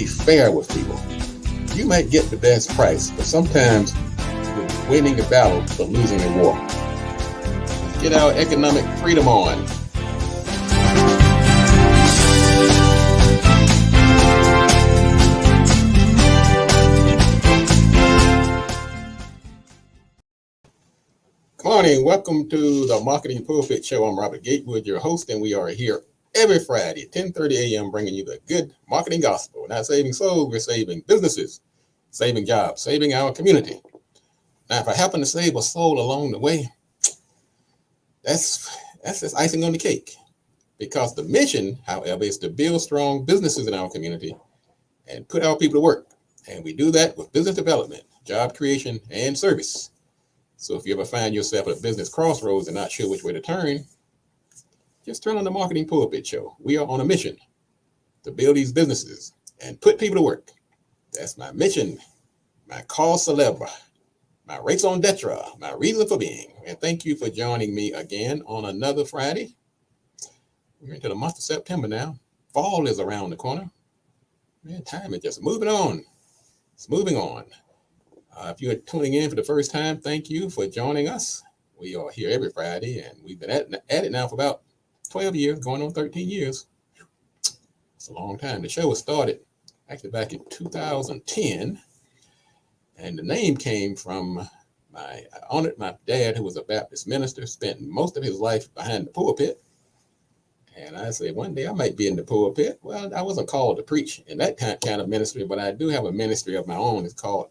be fair with people. You might get the best price, but sometimes you're winning the battle but losing the war. Let's get our economic freedom on. Good morning. Welcome to the Marketing Pulpit Show. I'm Robert Gatewood, your host, and we are here every Friday, 10:30 a.m., bringing you the good marketing gospel. We're not saving souls, we're saving businesses, saving jobs, saving our community. Now, if I happen to save a soul along the way, that's just icing on the cake. Because the mission, however, is to build strong businesses in our community and put our people to work. And we do that with business development, job creation, and service. So if you ever find yourself at a business crossroads and not sure which way to turn, just turn on the Marketing Pulpit Show. We are on a mission to build these businesses and put people to work. That's my mission, my cause célèbre, my raison d'etre, my reason for being. And thank you for joining me again on another Friday. We're into the month of September now. Fall is around the corner. Man, time is just moving on. It's moving on. If you're tuning in for the first time, thank you for joining us. We are here every Friday, and we've been at it now for about 12 years, going on 13 years. It's a long time. The show was started actually back in 2010, and the name came from I honored my dad, who was a Baptist minister, spent most of his life behind the pulpit. And I said, one day I might be in the pulpit. Well, I wasn't called to preach in that kind of ministry, but I do have a ministry of my own. It's called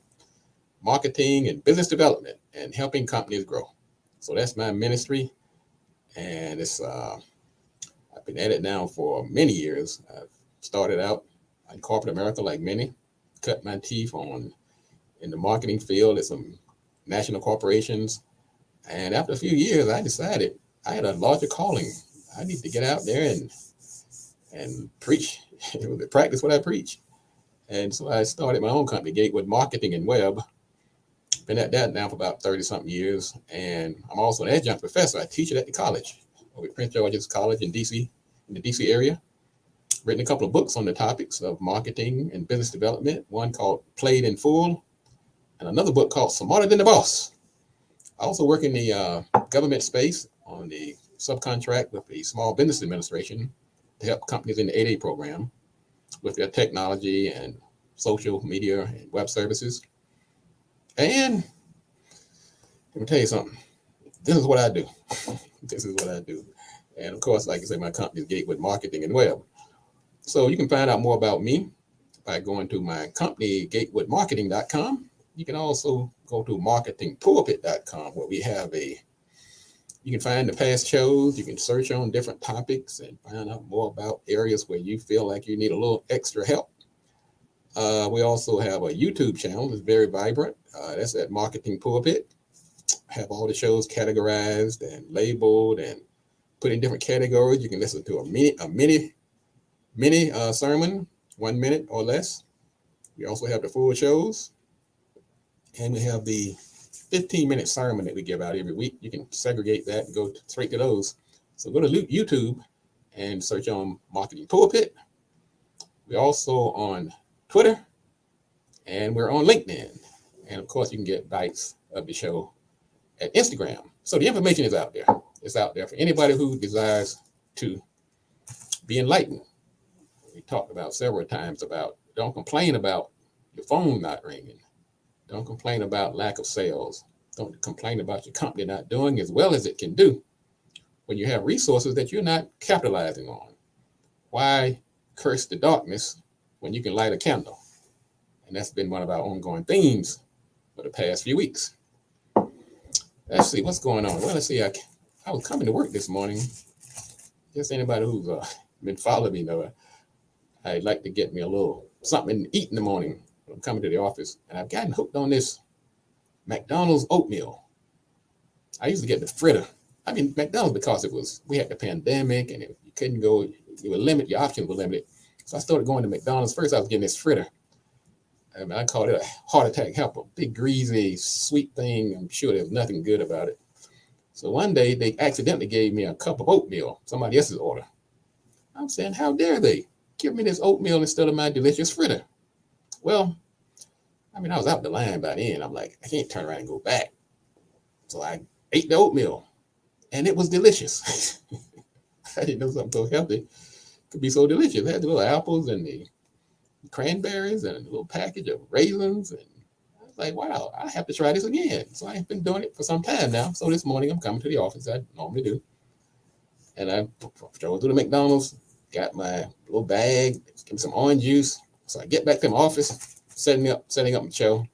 Marketing and Business Development and Helping Companies Grow. So that's my ministry. And it's I've been at it now for many years. I've started out in corporate America like many, cut my teeth in the marketing field at some national corporations. And after a few years, I decided I had a larger calling. I need to get out there and preach, practice what I preach. And so I started my own company, Gatewood Marketing and Web. Been at that now for about 30-something years. And I'm also an adjunct professor. I teach it at the college, over at Prince George's College in DC, in the DC area. Written a couple of books on the topics of marketing and business development. One called Played in Full, and another book called Smarter Than the Boss. I also work in the government space on the subcontract with the Small Business Administration to help companies in the 8A program with their technology and social media and web services. And let me tell you something. This is what I do. This is what I do. And of course, like I say, my company is Gatewood Marketing and Web. So you can find out more about me by going to my company, gatewoodmarketing.com. You can also go to marketingpulpit.com, where we have you can find the past shows. You can search on different topics and find out more about areas where you feel like you need a little extra help. We also have a YouTube channel that's very vibrant. That's at Marketing Pulpit. Have all the shows categorized and labeled and put in different categories. You can listen to a mini sermon, 1 minute or less. We also have the full shows, and we have the 15-minute sermon that we give out every week. You can segregate that and go straight to those. So go to YouTube and search on Marketing Pulpit. We're also on Twitter, and we're on LinkedIn. And of course, you can get bites of the show at Instagram. So the information is out there. It's out there for anybody who desires to be enlightened. We talked about several times about don't complain about your phone not ringing. Don't complain about lack of sales. Don't complain about your company not doing as well as it can do when you have resources that you're not capitalizing on. Why curse the darkness when you can light a candle? And that's been one of our ongoing themes for the past few weeks. Let's see what's going on. Well, let's see. I was coming to work this morning. Just anybody who's been following me know I'd like to get me a little something to eat in the morning when I'm coming to the office. And I've gotten hooked on this McDonald's oatmeal. I used to get the fritter. I mean, McDonald's, because we had the pandemic and you couldn't go, your options were limited. So I started going to McDonald's. First, I was getting this fritter. I called it a heart attack helper. Big, greasy, sweet thing. I'm sure there's nothing good about it. So one day, they accidentally gave me a cup of oatmeal, somebody else's order. I'm saying, how dare they give me this oatmeal instead of my delicious fritter? Well, I mean, I was out the line by then. I'm like, I can't turn around and go back. So I ate the oatmeal, and it was delicious. I didn't know something so healthy could be so delicious. It had the little apples and the cranberries and a little package of raisins. And I was like, wow, I have to try this again. So I've been doing it for some time now. So this morning I'm coming to the office, I normally do. And I drove through the McDonald's, got my little bag, give me some orange juice. So I get back to my office, setting up my show.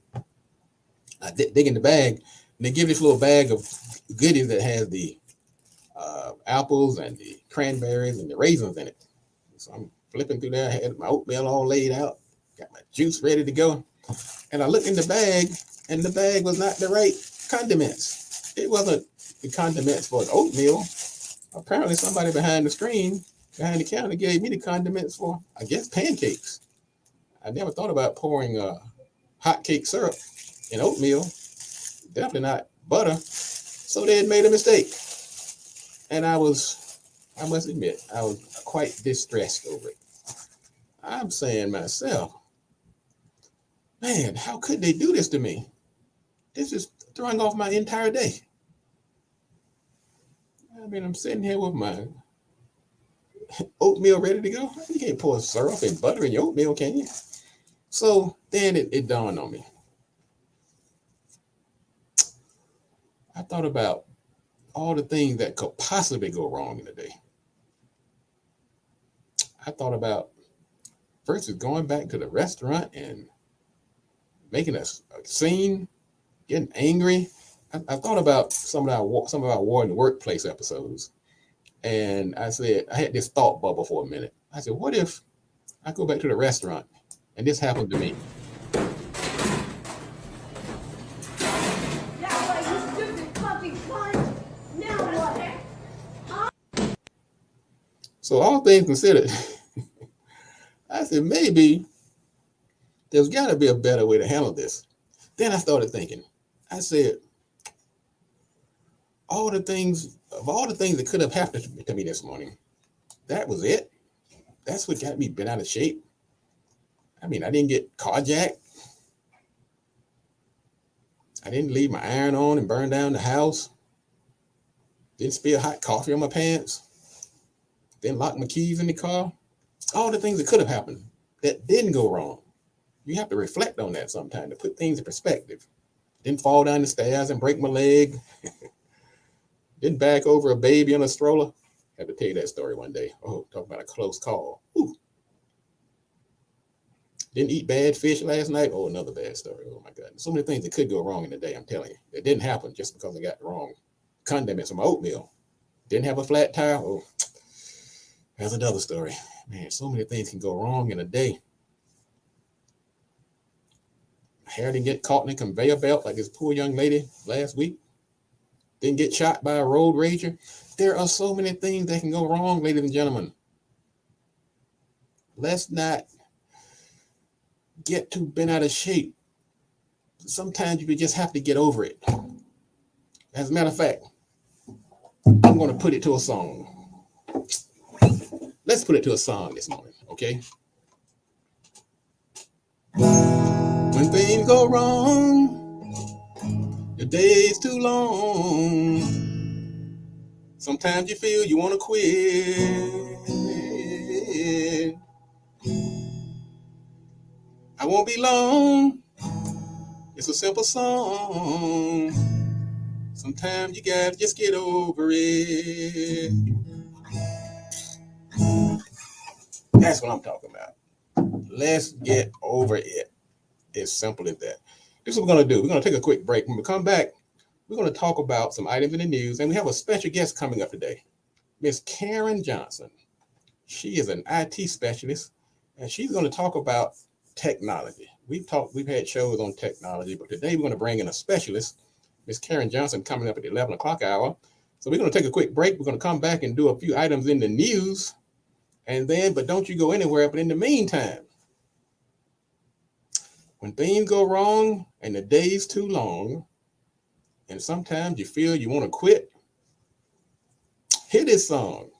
I dig in the bag, and they give this little bag of goodies that has the apples and the cranberries and the raisins in it. So I'm flipping through there, I had my oatmeal all laid out, got my juice ready to go. And I looked in the bag, and the bag was not the right condiments. It wasn't the condiments for the oatmeal. Apparently, somebody behind the screen, behind the counter, gave me the condiments for, I guess, pancakes. I never thought about pouring hot cake syrup in oatmeal. Definitely not butter. So they had made a mistake. And I must admit, I was quite distressed over it. I'm saying myself, man, how could they do this to me? This is throwing off my entire day. I mean, I'm sitting here with my oatmeal ready to go. You can't pour syrup and butter in your oatmeal, can you? So then it dawned on me. I thought about all the things that could possibly go wrong in a day. I thought about versus going back to the restaurant and making a scene, getting angry. I thought about some of our War in the Workplace episodes, and I said I had this thought bubble for a minute. I said, what if I go back to the restaurant and this happened to me? So all things considered, I said maybe there's got to be a better way to handle this. Then I started thinking. I said, all the things that could have happened to me this morning, that was it. That's what got me bent out of shape. I mean, I didn't get carjacked. I didn't leave my iron on and burn down the house. Didn't spill hot coffee on my pants. Didn't lock my keys in the car. All the things that could have happened that didn't go wrong. You have to reflect on that sometime to put things in perspective. Didn't fall down the stairs and break my leg. Didn't back over a baby on a stroller. I have to tell you that story one day. Oh, talk about a close call. Ooh. Didn't eat bad fish last night. Oh, another bad story. Oh my God. So many things that could go wrong in the day, I'm telling you. It didn't happen just because I got the wrong condiments on my oatmeal. Didn't have a flat tire. Oh, that's another story. Man, so many things can go wrong in a day. Hair didn't get caught in a conveyor belt like this poor young lady last week. Didn't get shot by a road rager. There are so many things that can go wrong, ladies and gentlemen. Let's not get too bent out of shape. Sometimes you just have to get over it. As a matter of fact, I'm going to put it to a song. Let's put it to a song this morning, okay? When things go wrong, the day's too long. Sometimes you feel you want to quit. I won't be long. It's a simple song. Sometimes you gotta just get over it. That's what I'm talking about. Let's get over it. It's simple as that. This is what we're going to do. We're going to take a quick break. When we come back, we're going to talk about some items in the news. And we have a special guest coming up today, Miss Karen Johnson. She is an IT specialist, and she's going to talk about technology. We've had shows on technology, but today we're going to bring in a specialist, Miss Karen Johnson, coming up at the 11 o'clock hour. So we're going to take a quick break. We're going to come back and do a few items in the news. And then, but don't you go anywhere. But in the meantime, when things go wrong and the day's too long, and sometimes you feel you want to quit, hear this song.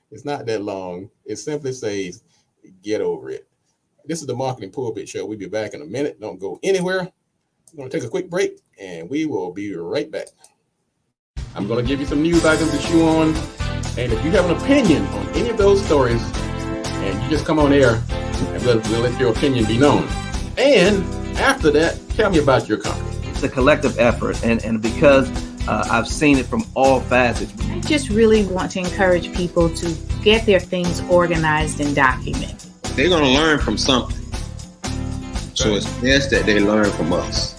It's not that long. It simply says, get over it. This is the Marketing Pulpit Show. We'll be back in a minute. Don't go anywhere. We're going to take a quick break, and we will be right back. I'm going to give you some news items to chew on. And if you have an opinion on any of those stories, and you just come on air, and we'll let your opinion be known. And after that, tell me about your company. It's a collective effort, and because I've seen it from all facets. I just really want to encourage people to get their things organized and documented. They're going to learn from something. So it's best that they learn from us.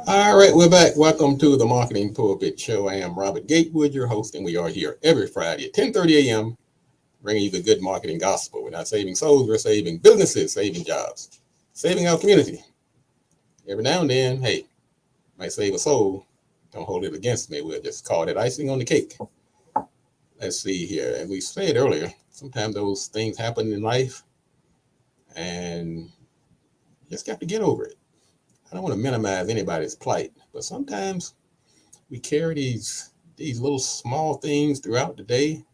All right, we're back. Welcome to the Marketing Pulpit Show. I am Robert Gatewood, your host, and we are here every Friday at 10:30 a.m. bringing you the good marketing gospel. We're not saving souls, we're saving businesses, saving jobs, saving our community. Every now and then, hey, might save a soul. Don't hold it against me. We'll just call it icing on the cake. Let's see here. And we said earlier, sometimes those things happen in life and you just got to get over it. I don't want to minimize anybody's plight, but sometimes we carry these little small things throughout the day,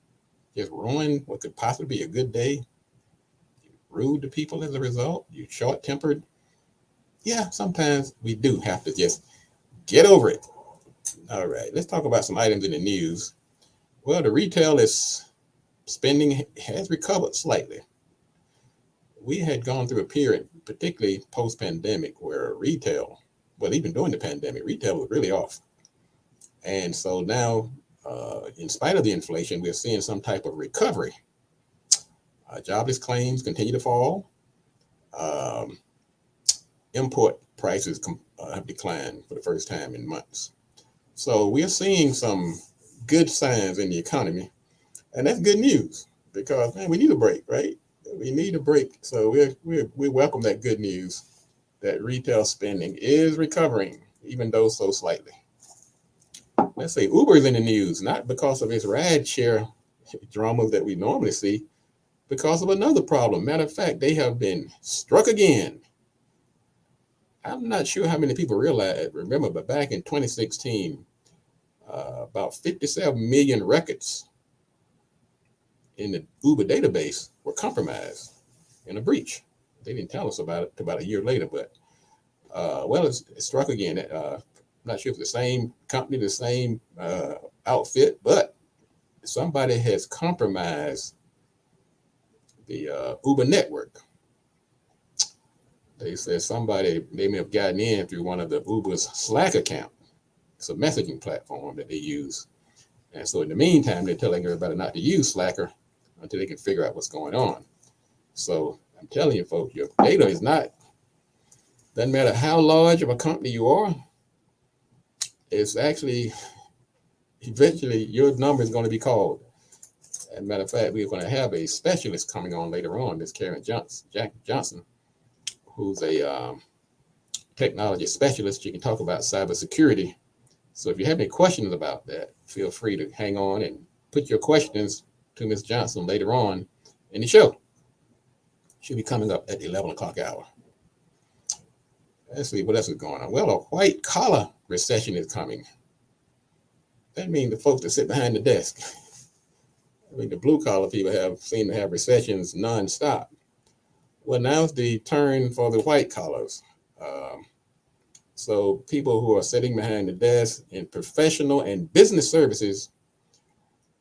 just ruin what could possibly be a good day. You're rude to people as a result. You're short-tempered. Yeah, sometimes we do have to just get over it. All right, let's talk about some items in the news. Well, the retail spending has recovered slightly. We had gone through a period, particularly post-pandemic, where retail, well, even during the pandemic, retail was really off. And so now, in spite of the inflation, we're seeing some type of recovery. Jobless claims continue to fall. Import prices have declined for the first time in months. So we're seeing some good signs in the economy. And that's good news because, man, we need a break, right? We need a break. So we welcome that good news that retail spending is recovering, even though so slightly. Let's say Uber is in the news, not because of its ride share dramas that we normally see, because of another problem. Matter of fact, they have been struck again. I'm not sure how many people remember, but back in 2016, about 57 million records in the Uber database were compromised in a breach. They didn't tell us about it about a year later, but it's struck again. Not sure if the same company, the same outfit, but somebody has compromised the Uber network. They said they may have gotten in through one of the Uber's Slack account. It's a messaging platform that they use. And so in the meantime, they're telling everybody not to use Slacker until they can figure out what's going on. So I'm telling you, folks, your data doesn't matter how large of a company you are, it's actually, eventually your number is going to be called. As a matter of fact, we're going to have a specialist coming on later on, Ms. Karen Johnson, who's a technology specialist. She can talk about cybersecurity. So if you have any questions about that, feel free to hang on and put your questions to Ms. Johnson later on in the show. She'll be coming up at the 11 o'clock hour. Let's see what else is going on. Well, a white collar recession is coming. That means the folks that sit behind the desk. I mean, the blue collar people seem to have recessions nonstop. Well, now's the turn for the white collars. So people who are sitting behind the desk in professional and business services,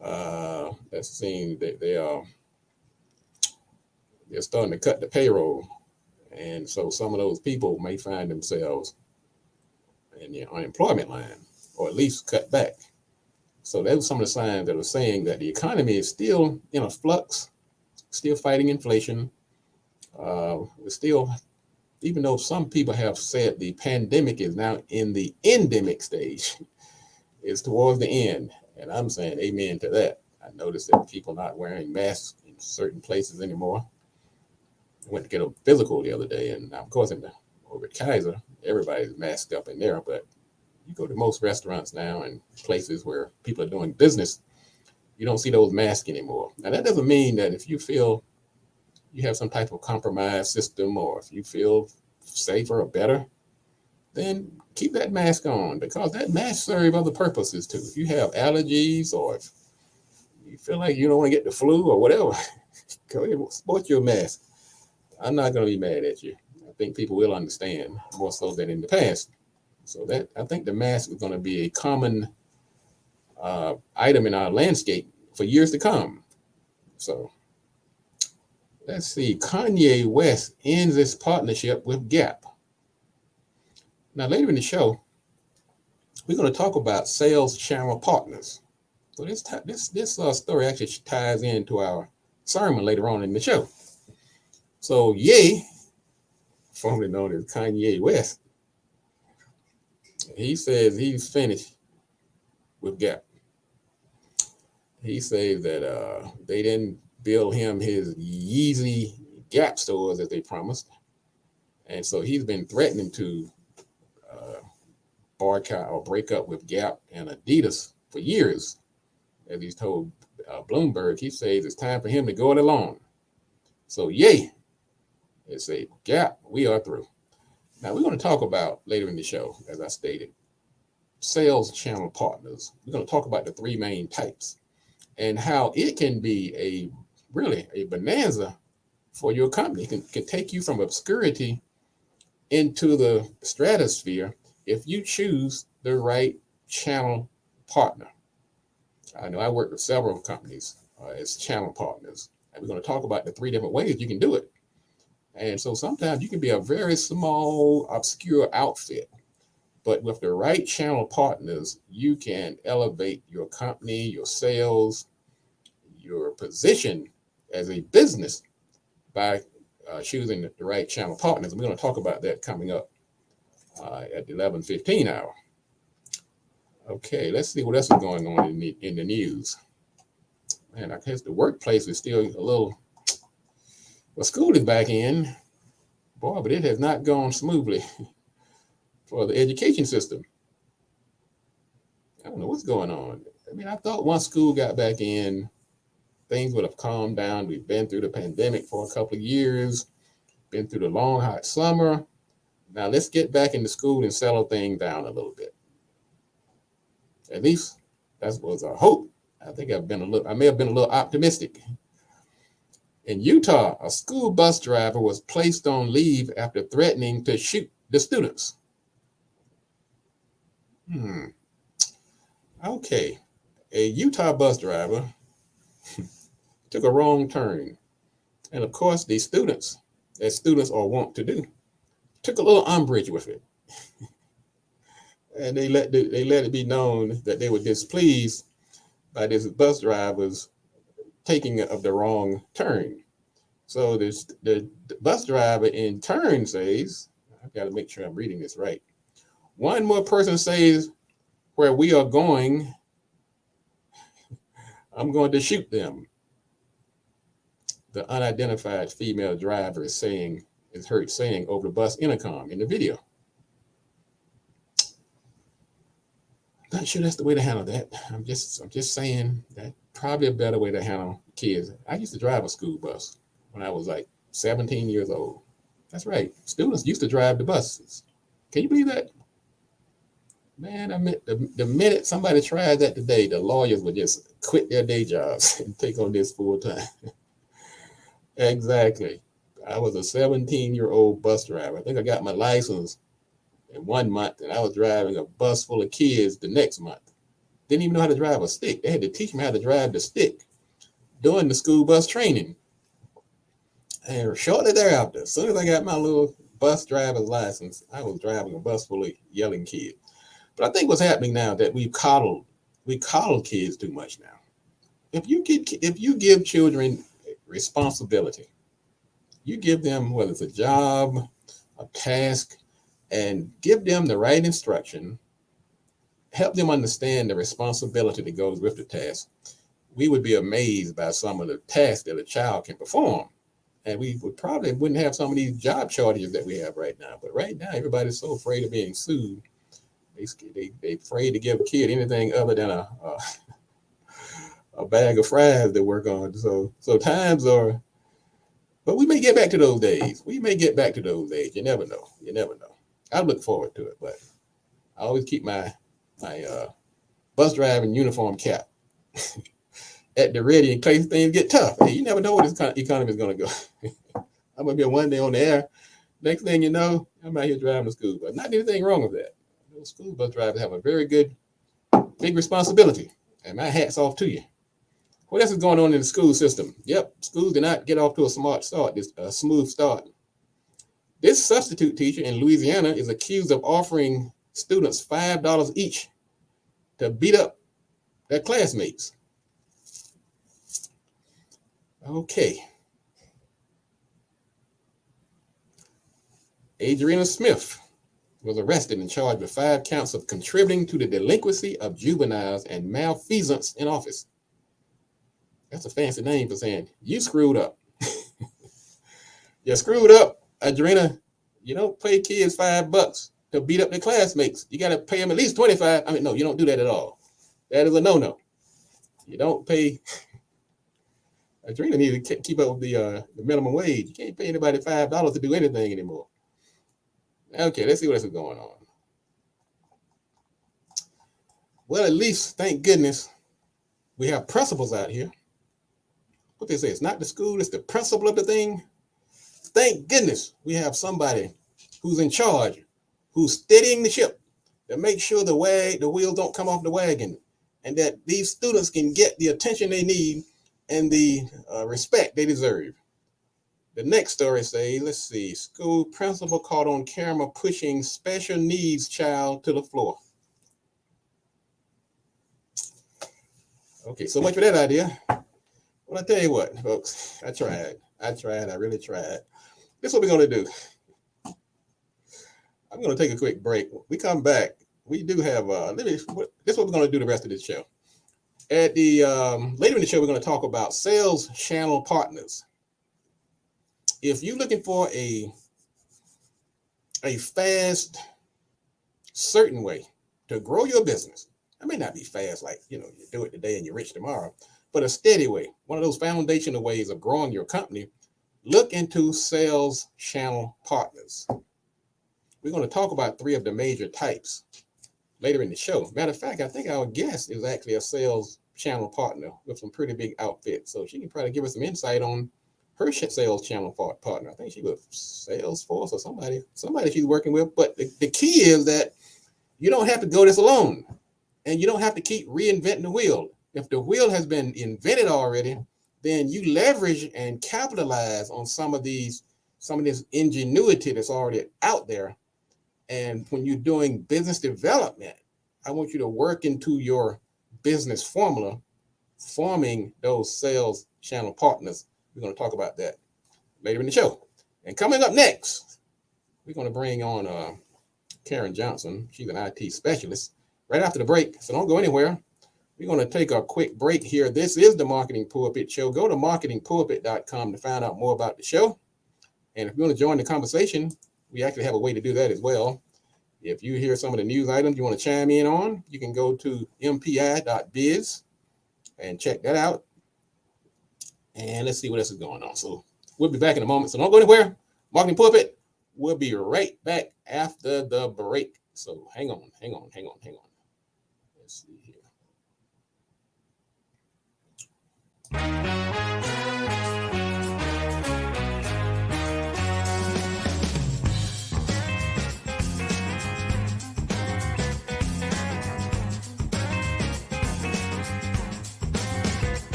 that's seeing that they're starting to cut the payroll. And so some of those people may find themselves in the unemployment line, or at least cut back. So those are some of the signs that are saying that the economy is still in a flux, still fighting inflation. We're still, even though some people have said the pandemic is now in the endemic stage, it's towards the end. And I'm saying amen to that. I noticed that people not wearing masks in certain places anymore. I went to get a physical the other day, and of course, over at Kaiser, everybody's masked up in there. But you go to most restaurants now and places where people are doing business, you don't see those masks anymore. Now, that doesn't mean that if you feel you have some type of compromise system, or if you feel safer or better, then keep that mask on, because that mask serves other purposes too. If you have allergies, or if you feel like you don't want to get the flu or whatever, go ahead and sport your mask. I'm not going to be mad at you. I think people will understand more so than in the past. So that, I think the mask is going to be a common item in our landscape for years to come. So let's see. Kanye West ends his partnership with Gap. Now, later in the show, we're going to talk about sales channel partners. So this story actually ties into our sermon later on in the show. So Ye, formerly known as Kanye West, he says he's finished with Gap. He says that they didn't build him his Yeezy Gap stores as they promised. And so he's been threatening to boycott or break up with Gap and Adidas for years. As he's told Bloomberg, he says it's time for him to go it alone. So Ye, it's a Gap, we are through. Now we're going to talk about later in the show, as I stated, sales channel partners. We're going to talk about the three main types and how it can be really a bonanza for your company. It can take you from obscurity into the stratosphere if you choose the right channel partner. I know I work with several companies as channel partners, and we're going to talk about the three different ways you can do it. And so sometimes you can be a very small, obscure outfit, but with the right channel partners, you can elevate your company, your sales, your position as a business by choosing the right channel partners. And we're going to talk about that coming up at the 11:15 hour. Okay, let's see what else is going on in the news. Man, I guess the workplace is still a little. Well, school is back in, boy, but it has not gone smoothly for the education system. I don't know what's going on. I mean, I thought once school got back in, things would have calmed down. We've been through the pandemic for a couple of years, been through the long, hot summer. Now let's get back into school and settle things down a little bit. At least that was our hope. I think I may have been a little optimistic. In Utah, a school bus driver was placed on leave after threatening to shoot the students. Okay, a Utah bus driver took a wrong turn. And of course, the students, as students are wont to do, took a little umbrage with it. And they let it be known that they were displeased by this bus driver's taking of the wrong turn. So the bus driver in turn says, I've got to make sure I'm reading this right. One more person says, where we are going, I'm going to shoot them. The unidentified female driver is heard saying over the bus intercom in the video. Not sure that's the way to handle that. I'm just saying that probably a better way to handle kids. I used to drive a school bus when I was like 17 years old. That's right. Students used to drive the buses. Can you believe that? Man, I mean, the minute somebody tried that today, the lawyers would just quit their day jobs and take on this full time. Exactly. I was a 17-year-old bus driver. I think I got my license in 1 month, and I was driving a bus full of kids the next month. Didn't even know how to drive a stick. They had to teach me how to drive the stick during the school bus training. And shortly thereafter, as soon as I got my little bus driver's license, I was driving a bus full of yelling kids. But I think what's happening now that we coddle kids too much now. If you give children responsibility, you give them, whether it's a job, a task, and give them the right instruction, help them understand the responsibility that goes with the task, we would be amazed by some of the tasks that a child can perform. And we wouldn't have some of these job shortages that we have right now. But right now, everybody's so afraid of being sued. They're afraid to give a kid anything other than a bag of fries to work on. So times are, but we may get back to those days. You never know. I look forward to it, but I always keep my bus driving uniform cap at the ready in case things get tough. Hey, you never know where this economy is going to go. I'm going to be one day on the air. Next thing you know, I'm out here driving to school. But not anything wrong with that. Those school bus drivers have a very big responsibility. And my hat's off to you. What else is going on in the school system? Yep, schools did not get off to a smooth start. This substitute teacher in Louisiana is accused of offering students $5 each to beat up their classmates. Okay. Adriana Smith was arrested and charged with 5 counts of contributing to the delinquency of juveniles and malfeasance in office. That's a fancy name for saying you screwed up. You screwed up, Adriana. You don't pay kids $5 to beat up their classmates. You got to pay them at least $25. No, you don't do that at all. That is a no-no. You don't pay. Adriana needs to keep up with the minimum wage. You can't pay anybody $5 to do anything anymore. Okay, let's see what else is going on. Well, at least, thank goodness, we have principals out here. What they say, it's not the school, it's the principal of the thing. Thank goodness we have somebody who's in charge, who's steadying the ship to make sure the wheels don't come off the wagon, and that these students can get the attention they need and the respect they deserve. The next story says, let's see, school principal caught on camera pushing special needs child to the floor. Okay, so much for that idea. Well, I tell you what, folks, I really tried. This is what we're going to do. I'm going to take a quick break. We come back. We do have, this is what we're going to do the rest of this show. At the later in the show, we're going to talk about sales channel partners. If you're looking for a fast, certain way to grow your business, it may not be fast like, you do it today and you're rich tomorrow, but a steady way, one of those foundational ways of growing your company, look into sales channel partners. We're going to talk about 3 of the major types later in the show. Matter of fact, I think our guest is actually a sales channel partner with some pretty big outfits. So she can probably give us some insight on her sales channel partner. I think she was Salesforce or somebody she's working with. But the key is that you don't have to go this alone, and you don't have to keep reinventing the wheel. If the wheel has been invented already, then you leverage and capitalize on some of this ingenuity that's already out there. And when you're doing business development, I want you to work into your business formula, forming those sales channel partners. We're going to talk about that later in the show. And coming up next, we're going to bring on Karen Johnson. She's an IT specialist. Right after the break, so don't go anywhere. We're going to take a quick break here. This is the Marketing Pulpit Show. Go to marketingpulpit.com to find out more about the show. And if you want to join the conversation, we actually have a way to do that as well. If you hear some of the news items you want to chime in on, you can go to mpi.biz and check that out. And let's see what else is going on. So we'll be back in a moment. So don't go anywhere. Marketing Pulpit, we'll be right back after the break. So hang on. Let's see here.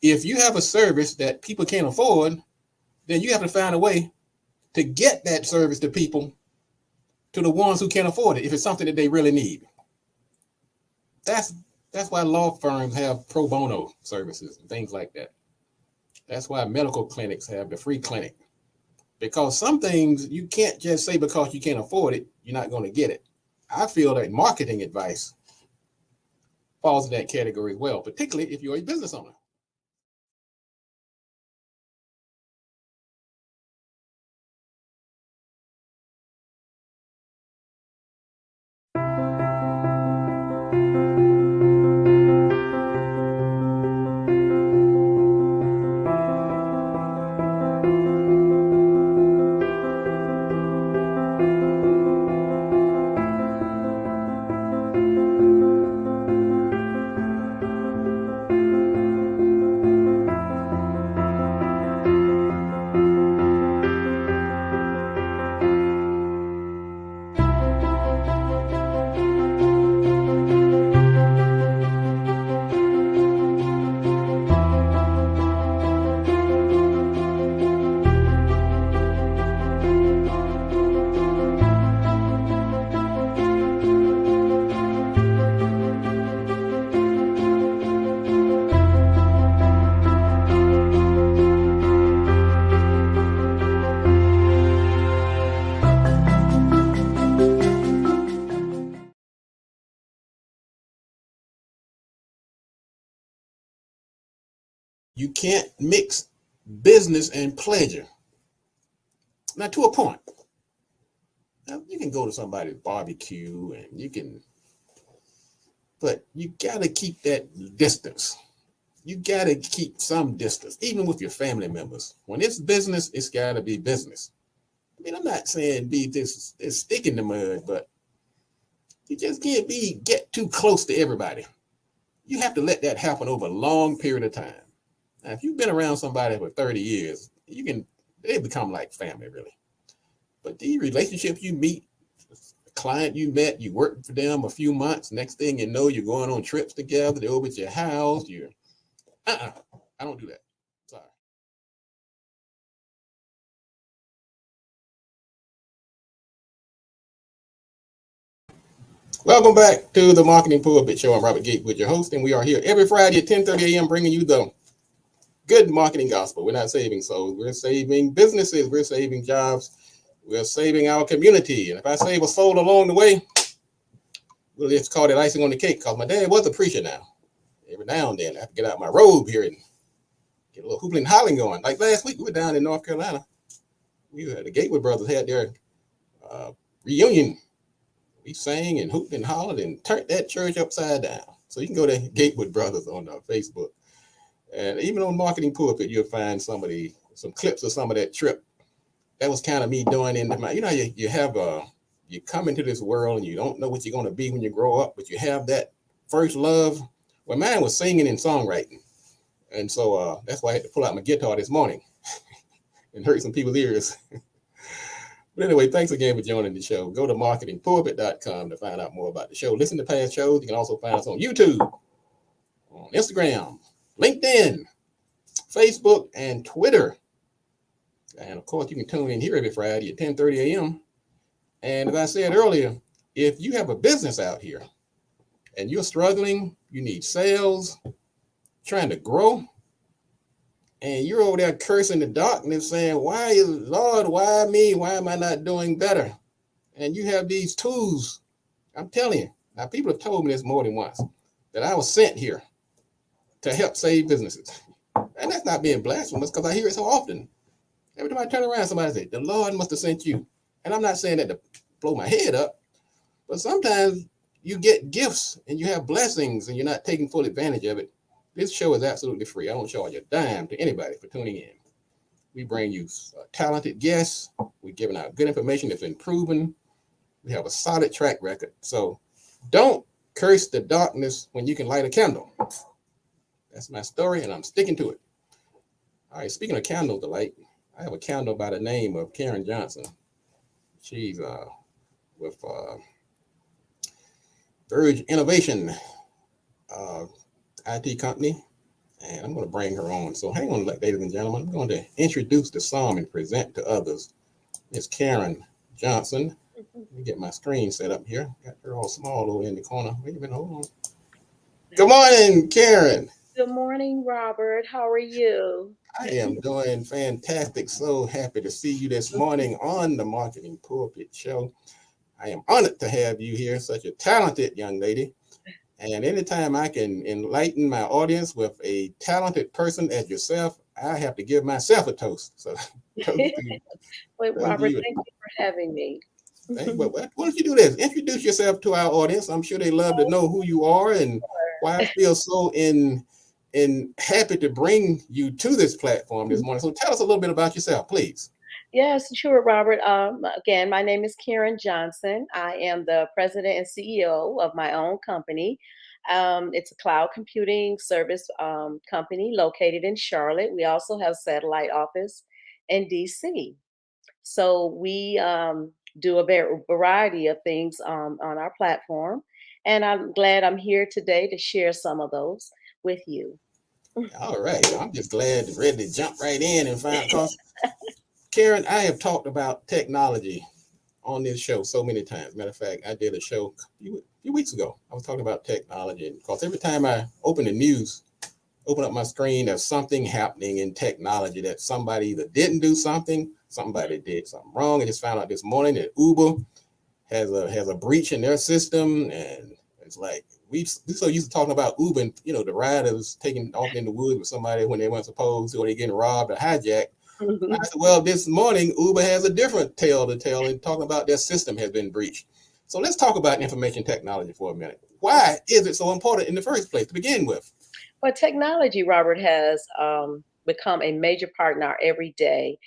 if you have a service that people can't afford, then you have to find a way to get that service to people, to the ones who can't afford it, if it's something that they really need. That's why law firms have pro bono services and things like that. That's why medical clinics have the free clinic. Because some things you can't just say because you can't afford it, you're not going to get it. I feel that marketing advice falls in that category as well, particularly if you're a business owner. You can't mix business and pleasure. Now, to a point. Now, you can go to somebody's barbecue and you can, but you got to keep that distance. You got to keep some distance, even with your family members. When it's business, it's got to be business. I mean, I'm not saying be this stick in the mud, but you just can't get too close to everybody. You have to let that happen over a long period of time. Now, if you've been around somebody for 30 years, they become like family, really. But these relationships you meet, a client you met, you worked for them a few months, next thing you know, you're going on trips together, they're over at your house, I don't do that. Sorry. Welcome back to the Marketing Pulpit Show. I'm Robert Gatewood, your host, and we are here every Friday at 10:30 a.m. bringing you the good marketing gospel. We're not saving souls. We're saving businesses. We're saving jobs. We're saving our community. And if I save a soul along the way, we'll just call it icing on the cake, because my dad was a preacher now. Every now and then, I have to get out my robe here and get a little hoopling and hollering going. Like last week, we were down in North Carolina. The Gatewood brothers had their reunion. We sang and hooped and hollered and turned that church upside down. So you can go to Gatewood Brothers on Facebook. And even on Marketing Pulpit, you'll find some clips of some of that trip. That was kind of me doing you come into this world and you don't know what you're going to be when you grow up, but you have that first love. Well, mine was singing and songwriting. And so that's why I had to pull out my guitar this morning and hurt some people's ears. But anyway, thanks again for joining the show. Go to marketingpulpit.com to find out more about the show. Listen to past shows. You can also find us on YouTube, on Instagram, LinkedIn, Facebook, and Twitter. And of course, you can tune in here every Friday at 10:30 a.m. And as I said earlier, if you have a business out here and you're struggling, you need sales, trying to grow, and you're over there cursing the darkness saying, Lord, why me? Why am I not doing better? And you have these tools. I'm telling you, now people have told me this more than once, that I was sent here to help save businesses. And that's not being blasphemous, because I hear it so often. Every time I turn around, somebody say, the Lord must have sent you. And I'm not saying that to blow my head up, but sometimes you get gifts and you have blessings and you're not taking full advantage of it. This show is absolutely free. I don't charge a dime to anybody for tuning in. We bring you talented guests. We're giving out good information that's been proven. We have a solid track record. So don't curse the darkness when you can light a candle. That's my story, and I'm sticking to it. All right, speaking of candle delight, I have a candle by the name of Karen Johnson. She's with Verge Innovation IT company And I'm going to bring her on. So hang on, ladies and gentlemen. I'm going to introduce to some and present to others Miss Karen Johnson. Let me get my screen set up here. Got her all small over in the corner. Wait a minute, hold on. Good morning, Karen. Good morning, Robert. How are you? I am doing fantastic. So happy to see you this morning on the Marketing Pulpit Show. I am honored to have you here, such a talented young lady. And anytime I can enlighten my audience with a talented person as yourself, I have to give myself a toast. So, toast to you. Wait, Toast to Robert, you. thank you for having me. But why don't you do this? Introduce yourself to our audience. I'm sure they love to know who you are and why I feel so in happy to bring you to this platform this morning. So tell us a little bit about yourself, please. Yes, sure, Robert. Again, my name is Karen Johnson. I am the president and CEO of my own company. It's a cloud computing service company located in Charlotte. We also have satellite office in DC. So we do a variety of things on our platform. And I'm glad I'm here today to share some of those with you. All right. I'm just glad and ready to jump right in and find because Karen, I have talked about technology on this show so many times. Matter of fact, I did a show a few weeks ago. I was talking about technology. And because every time I open the news, open up my screen, there's something happening in technology that somebody either didn't do something, somebody did something wrong. I just found out this morning that Uber has a breach in their system, and it's like we so used to talking about Uber and the riders taking off in the woods with somebody when they weren't supposed to, or they getting robbed or hijacked. I said, well, this morning Uber has a different tale to tell and talking about their system has been breached. So let's talk about information technology for a minute. Why is it so important in the first place to begin with? Well, technology, Robert, has become a major part in our everyday.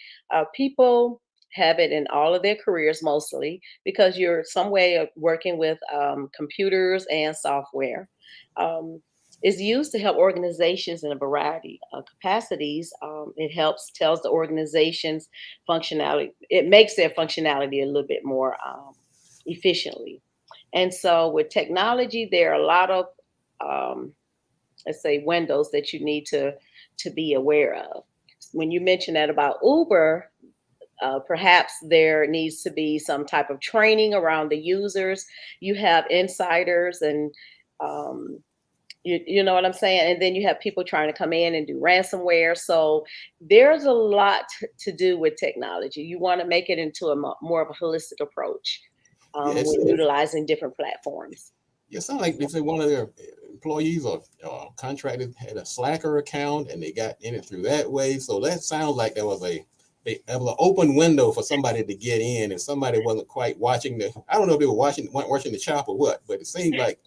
People have it in all of their careers mostly because you're some way of working with computers and software. Um, is used to help organizations in a variety of capacities. It helps, tells the organization's functionality. It makes their functionality a little bit more efficiently. And so with technology, there are a lot of let's say windows that you need to be aware of. When you mention that about Uber, perhaps there needs to be some type of training around the users. You have insiders and um, you know what I'm saying? And then you have people trying to come in and do ransomware. So there's a lot to do with technology. You want to make it into a more of a holistic approach Yes, when utilizing different platforms. it sounds like they say one of their employees or contractors had a Slacker account and they got in it through that way. So that sounds like there was an open window for somebody to get in, and somebody wasn't quite watching I don't know if they weren't watching the chop or what, but it seemed like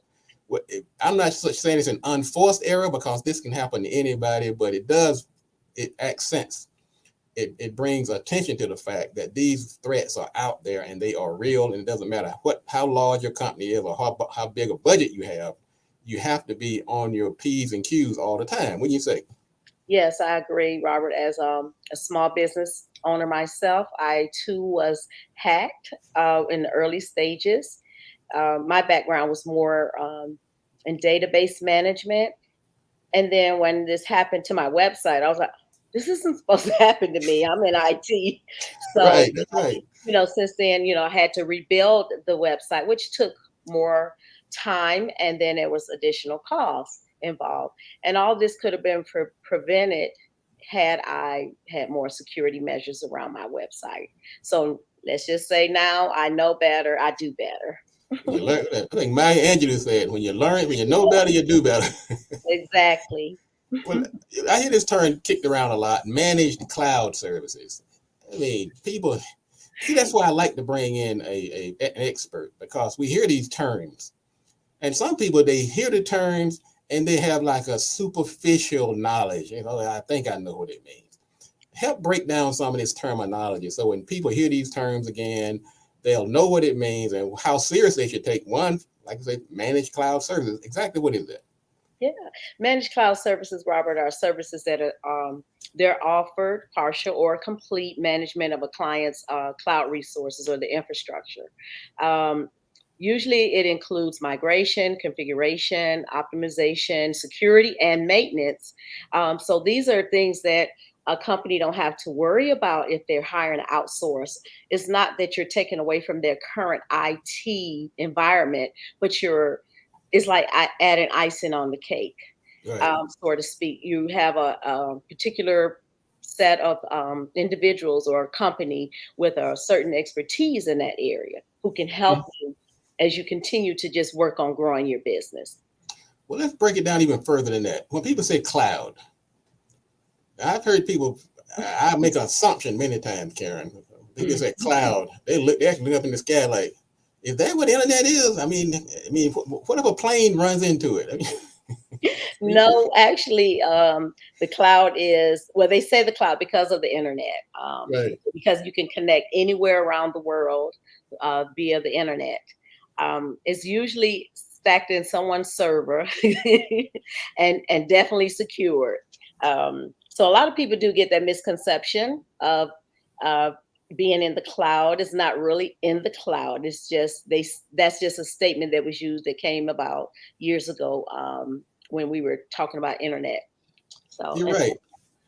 I'm not saying it's an unforced error because this can happen to anybody, but it accents. It brings attention to the fact that these threats are out there and they are real, and it doesn't matter how large your company is or how big a budget you have to be on your P's and Q's all the time. What do you say? Yes, I agree, Robert. As a small business owner myself, I too was hacked in the early stages. My background was more in database management. And then when this happened to my website, I was like, this isn't supposed to happen to me. I'm in IT. So, Right, that's right. since then, I had to rebuild the website, which took more time. And then there was additional costs involved. And all this could have been prevented had I had more security measures around my website. So let's just say now I know better, I do better. You learn. I think Maya Angelou said, when you know better, you do better." Exactly. Well, I hear this term kicked around a lot: managed cloud services. I mean, people see that's why I like to bring in an expert, because we hear these terms, and some people they hear the terms and they have like a superficial knowledge. I think I know what it means. Help break down some of this terminology so when people hear these terms again, they'll know what it means and how serious they should take one, like I say, managed cloud services. Exactly what is that? Yeah, managed cloud services, Robert, are services that are they're offered partial or complete management of a client's cloud resources or the infrastructure. Um, Usually it includes migration, configuration, optimization, security, and maintenance. So these are things that a company don't have to worry about if they're hiring outsource. It's not that you're taking away from their current IT environment, but it's like adding icing on the cake, Right. so to speak. You have a particular set of individuals or a company with a certain expertise in that area who can help you as you continue to just work on growing your business. Well, let's break it down even further than that. When people say cloud, I've heard people, I make an assumption many times, Karen. People say cloud, they actually look up in the sky like, is that what the internet is? I mean, what if a plane runs into it? I mean, No, actually, the cloud is, well, they say the cloud because of the internet, right. because you can connect anywhere around the world via the internet. It's usually stacked in someone's server and definitely secured. So a lot of people do get that misconception of uh, being in the cloud. It's not really in the cloud. It's just that's just a statement that was used that came about years ago, when we were talking about internet. So You're right.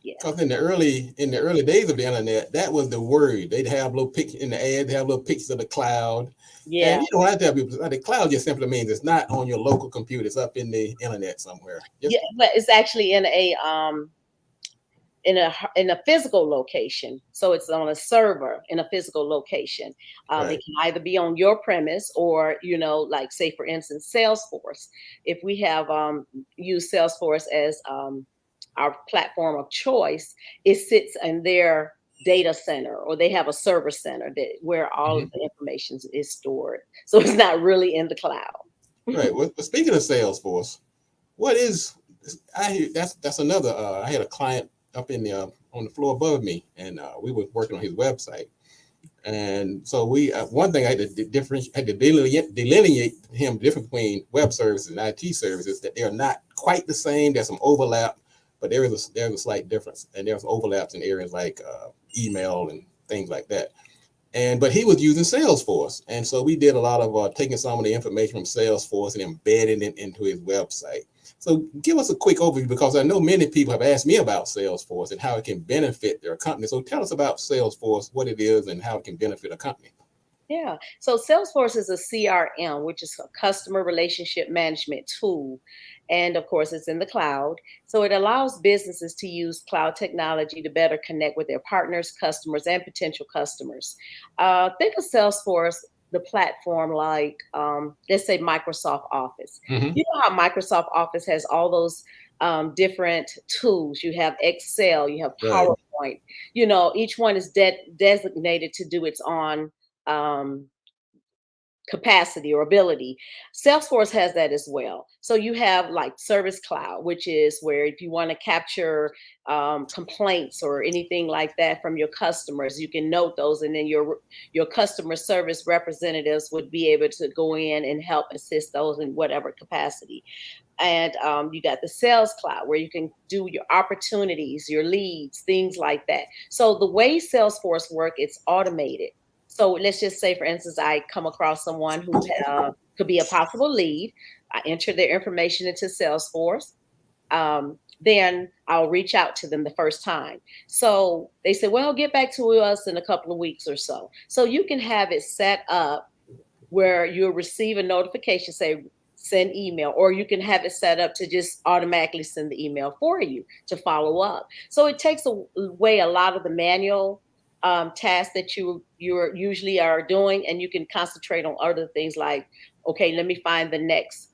yeah. Because in the early days of the internet, that was the word. They'd have little pictures in the ad, they have little pictures of the cloud. Yeah. And I tell people, the cloud just simply means it's not on your local computer, it's up in the internet somewhere. Yeah, but it's actually in a physical location. So it's on a server in a physical location. Right. It can either be on your premise or, like say for instance, Salesforce. If we have used Salesforce as our platform of choice, it sits in their data center, or they have a server center where all of the information is stored. So it's not really in the cloud. Right. Well, speaking of Salesforce, that's another. I had a client up in the on the floor above me, and we were working on his website. And so one thing I had to delineate him different between web services and IT services, that they're not quite the same. There's some overlap, but there's a slight difference, and there's overlaps in areas like email and things like that. But he was using Salesforce, and so we did a lot of taking some of the information from Salesforce and embedding it into his website. So give us a quick overview, because I know many people have asked me about Salesforce and how it can benefit their company. So tell us about Salesforce, what it is, and how it can benefit a company. Yeah. So Salesforce is a CRM, which is a customer relationship management tool. And of course, it's in the cloud. So it allows businesses to use cloud technology to better connect with their partners, customers, and potential customers. Think of Salesforce, the platform, like, let's say Microsoft Office. Mm-hmm. You know how Microsoft Office has all those different tools. You have Excel, you have PowerPoint. Right. Each one is designated to do its own capacity or ability. Salesforce has that as well. So you have like Service Cloud, which is where if you want to capture complaints or anything like that from your customers, you can note those, and then your customer service representatives would be able to go in and help assist those in whatever capacity. And you got the Sales Cloud, where you can do your opportunities, your leads, things like that. So the way Salesforce works, it's automated. So let's just say, for instance, I come across someone who could be a possible lead. I enter their information into Salesforce. Then I'll reach out to them the first time. So they say, well, get back to us in a couple of weeks or so. So you can have it set up where you'll receive a notification, say, send email, or you can have it set up to just automatically send the email for you to follow up. So it takes away a lot of the manual tasks that you usually are doing, and you can concentrate on other things like, okay, let me find the next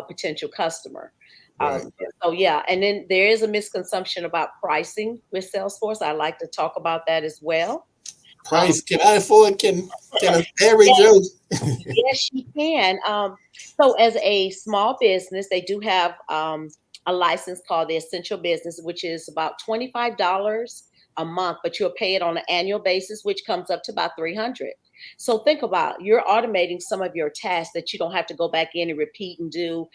potential customer. Right. So yeah, and then there is a misconception about pricing with Salesforce. I like to talk about that as well. Price, can I afford? Can an average Joe? Yes, you can. So as a small business, they do have a license called the Essential Business, which is about $25 a month, but you'll pay it on an annual basis, which comes up to about $300. So think about, you're automating some of your tasks that you don't have to go back in and repeat and do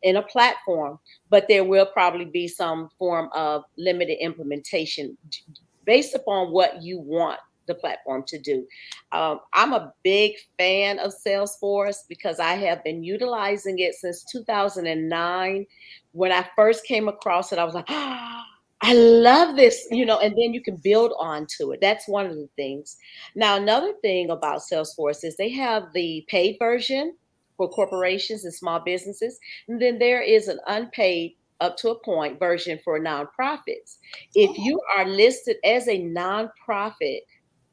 in a platform, but there will probably be some form of limited implementation based upon what you want the platform to do. I'm a big fan of Salesforce because I have been utilizing it since 2009. When I first came across it, I was like, ah, I love this, and then you can build onto it. That's one of the things. Now, another thing about Salesforce is they have the paid version for corporations and small businesses. And then there is an unpaid up to a point version for nonprofits. If you are listed as a nonprofit,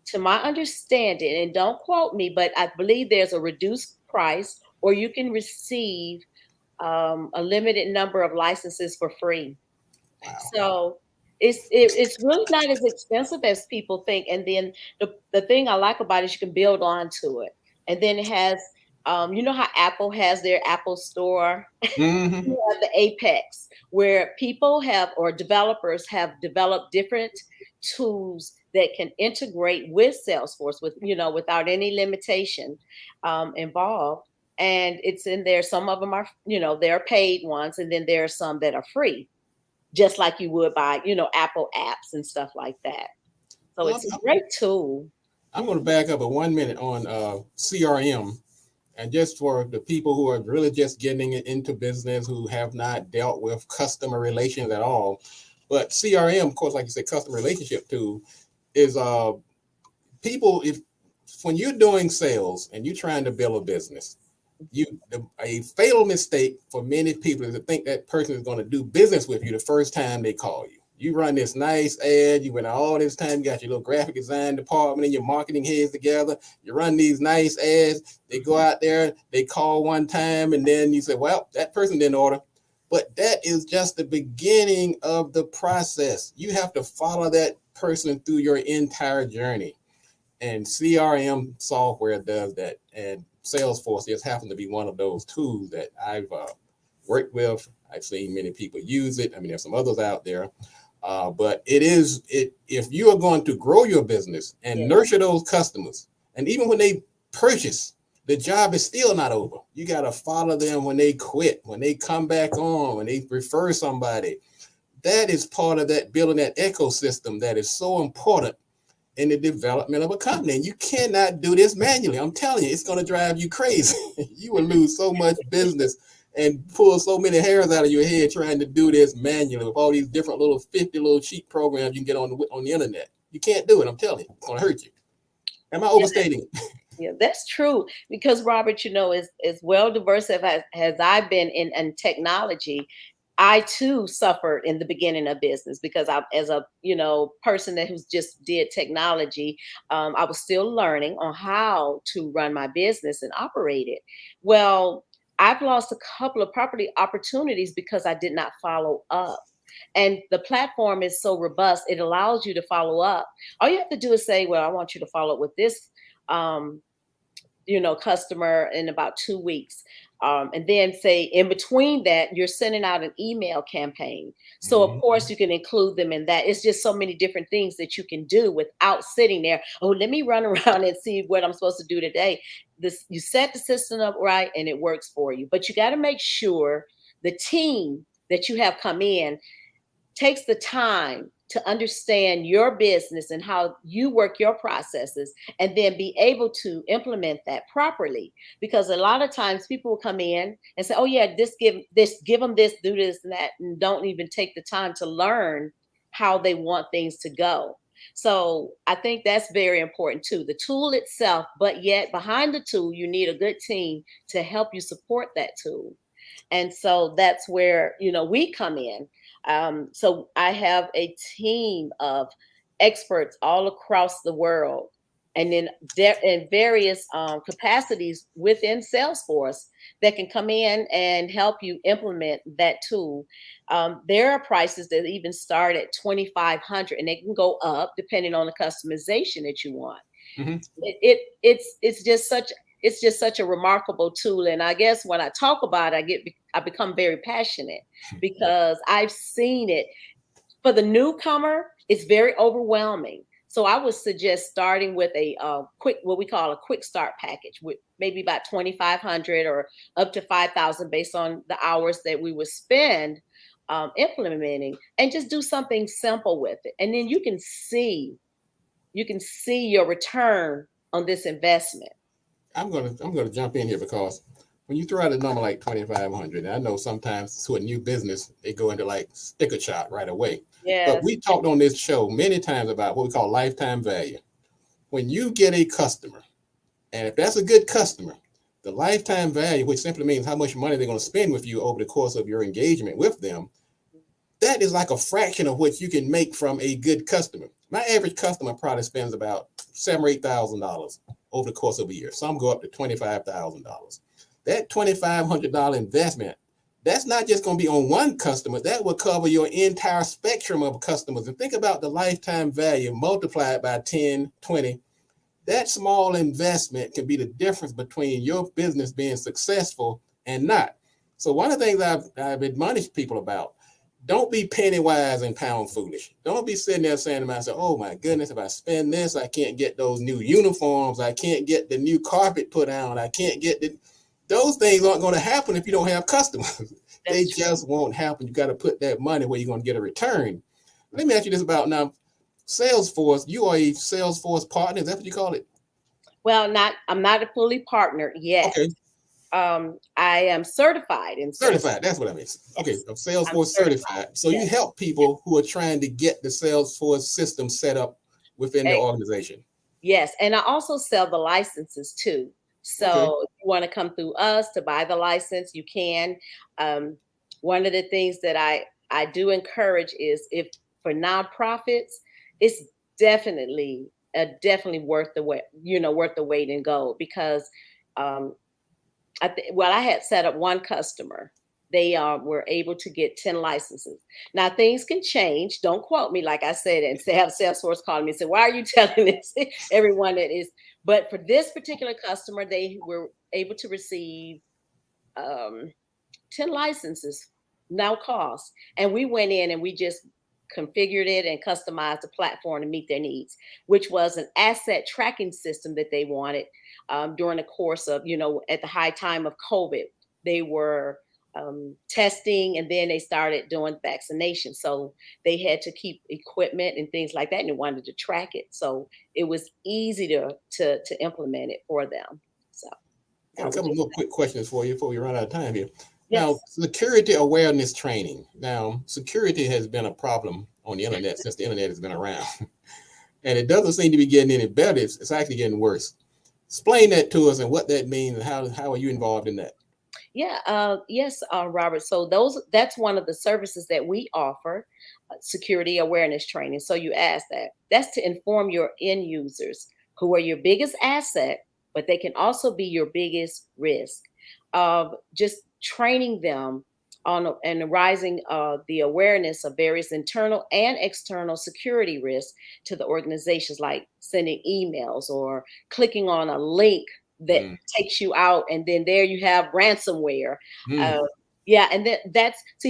to my understanding, and don't quote me, but I believe there's a reduced price, or you can receive a limited number of licenses for free. Wow. So it's really not as expensive as people think. And then the thing I like about it is you can build onto it. And then it has, you know how Apple has their Apple Store? Mm-hmm. You have the Apex, where people have or developers have developed different tools that can integrate with Salesforce without any limitation involved. And it's in there. Some of them are, they're paid ones, and then there are some that are free, just like you would buy, Apple apps and stuff like that. So it's a great tool. I'm going to back up a 1 minute on CRM. And just for the people who are really just getting into business, who have not dealt with customer relations at all. But CRM, of course, like you said, customer relationship tool is people, when you're doing sales and you're trying to build a business, a fatal mistake for many people is to think that person is going to do business with you the first time they call you. You run this nice ad, you went all this time, you got your little graphic design department and your marketing heads together, you run these nice ads, they go out there, they call one time, and then you say, well, that person didn't order. But that is just the beginning of the process. You have to follow that person through your entire journey. And CRM software does that. And Salesforce just happens to be one of those tools that I've worked with. I've seen many people use it. I mean, there's some others out there. But if you are going to grow your business and nurture those customers, and even when they purchase, the job is still not over. You got to follow them when they quit, when they come back on, when they refer somebody. That is part of that building that ecosystem that is so important in the development of a company. And you cannot do this manually. I'm telling you, it's going to drive you crazy. You will lose so much business and pull so many hairs out of your head trying to do this manually with all these different little 50 little cheap programs you can get on the internet. You can't do it. I'm telling you, it's going to hurt you. Am I overstating it? Yeah, that's true. Because Robert, as well diverse as I've been in technology, I too suffered in the beginning of business because as a person who's just did technology, I was still learning on how to run my business and operate it. Well, I've lost a couple of property opportunities because I did not follow up. And the platform is so robust, it allows you to follow up. All you have to do is say, well, I want you to follow up with this customer in about 2 weeks. And then say in between that, you're sending out an email campaign. So of course you can include them in that. It's just so many different things that you can do without sitting there. Oh, let me run around and see what I'm supposed to do today. You set the system up right and it works for you. But you got to make sure the team that you have come in takes the time to understand your business and how you work your processes, and then be able to implement that properly. Because a lot of times people will come in and say, oh yeah, give them this, do this and that, and don't even take the time to learn how they want things to go. So I think that's very important too. The tool itself, but yet behind the tool, you need a good team to help you support that tool. And so that's where, we come in. So I have a team of experts all across the world, and then in various capacities within Salesforce that can come in and help you implement that tool. There are prices that even start at $2,500, and they can go up depending on the customization that you want. Mm-hmm. It's just such a remarkable tool. And I guess when I talk about it, I become very passionate because I've seen it. For the newcomer, it's very overwhelming. So I would suggest starting with what we call a quick start package with maybe about $2,500 or up to $5,000 based on the hours that we would spend implementing, and just do something simple with it. And then you can see see your return on this investment. I'm gonna jump in here because when you throw out a number like 2,500, I know sometimes to a new business they go into like sticker shock right away. But Yes. we talked on this show many times about what we call lifetime value. When you get a customer, and if that's a good customer, the lifetime value, which simply means how much money they're going to spend with you over the course of your engagement with them, that is like a fraction of what you can make from a good customer. My average customer probably spends about $7,000 or $8,000 over the course of a year. Some go up to $25,000. That $2,500 investment, that's not just going to be on one customer. That will cover your entire spectrum of customers. And think about the lifetime value multiplied by 10, 20. That small investment can be the difference between your business being successful and not. So one of the things I've admonished people about, don't be penny wise and pound foolish. Don't be sitting there saying to myself, oh my goodness, if I spend this, I can't get those new uniforms. I can't get the new carpet put out. I can't get those things aren't going to happen if you don't have customers. They just won't happen. You got to put that money where you're going to get a return. Let me ask you this about now, Salesforce. You are a Salesforce partner. Is that what you call it? Well, I'm not a fully partner yet. Okay. I am certified in certified. That's what I mean. Okay, Salesforce certified. So you help people who are trying to get the Salesforce system set up within their organization. Yes, and I also sell the licenses too. So if you want to come through us to buy the license, you can. One of the things that I do encourage is, if for nonprofits, it's definitely worth the wait, worth the wait and go, because I had set up one customer. They were able to get 10 licenses. Now things can change. Don't quote me, like I said, and have Salesforce call me and say, why are you telling this? Everyone that is. But for this particular customer, they were able to receive 10 licenses, no cost. And we went in and we just configured it and customized the platform to meet their needs, which was an asset tracking system that they wanted during the course of, at the high time of COVID. They were testing, and then they started doing vaccination. So they had to keep equipment and things like that, and they wanted to track it. So it was easy to implement it for them. So a couple more quick questions for you before we run out of time here. Yes. Now, security awareness training. Now, security has been a problem on the internet since the internet has been around. And it doesn't seem to be getting any better. It's actually getting worse. Explain that to us and what that means, and how are you involved in that? Yeah, yes, Robert. So that's one of the services that we offer, security awareness training. So you asked that. That's to inform your end users, who are your biggest asset, but they can also be your biggest risk. Just training them on and rising the awareness of various internal and external security risks to the organizations, like sending emails or clicking on a link that takes you out, and then there you have ransomware. And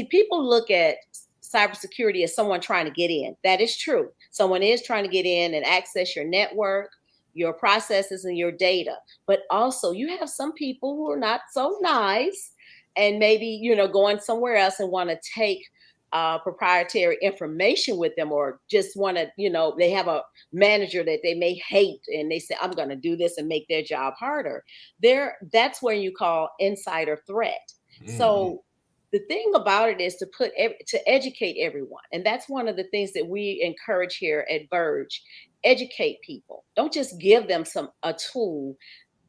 people look at cybersecurity as someone trying to get in. That is true. Someone is trying to get in and access your network, your processes, and your data. But also you have some people who are not so nice, and maybe, going somewhere else and want to take proprietary information with them, or just want to, they have a manager that they may hate, and they say, I'm going to do this and make their job harder. That's where you call insider threat. So the thing about it is to educate everyone. And that's one of the things that we encourage here at Verge. Educate people. Don't just give them a tool.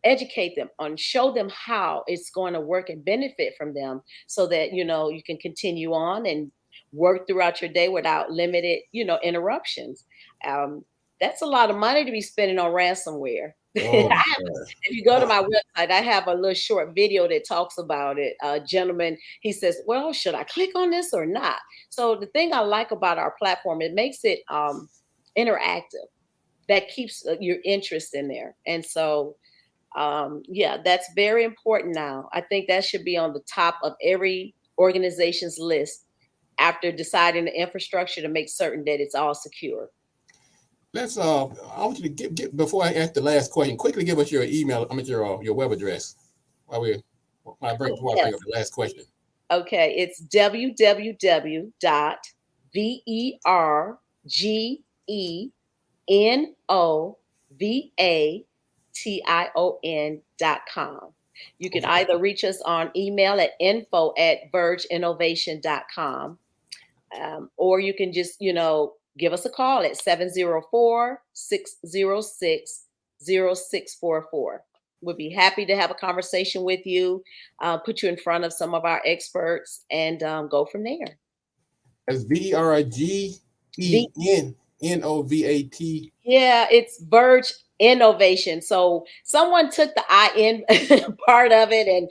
Educate them and show them how it's going to work and benefit from them, so that, you can continue on and work throughout your day without limited, interruptions. That's a lot of money to be spending on ransomware. If you go to my website, I have a little short video that talks about it. A gentleman, he says, well, should I click on this or not? So the thing I like about our platform, it makes it interactive. That keeps your interest in there. And so, that's very important now. I think that should be on the top of every organization's list after deciding the infrastructure, to make certain that it's all secure. Let's. I want you to give before I ask the last question, quickly give us your email. your web address. Before I bring up the last question. Okay, it's www.verge NOVATION.com. You can either reach us on email at info@vergeinnovation.com, or you can just, give us a call at 704-606-0644. We'll be happy to have a conversation with you, put you in front of some of our experts, and go from there. That's VERGENNOVAT. Yeah, it's Verge Innovation. So someone took the IN part of it and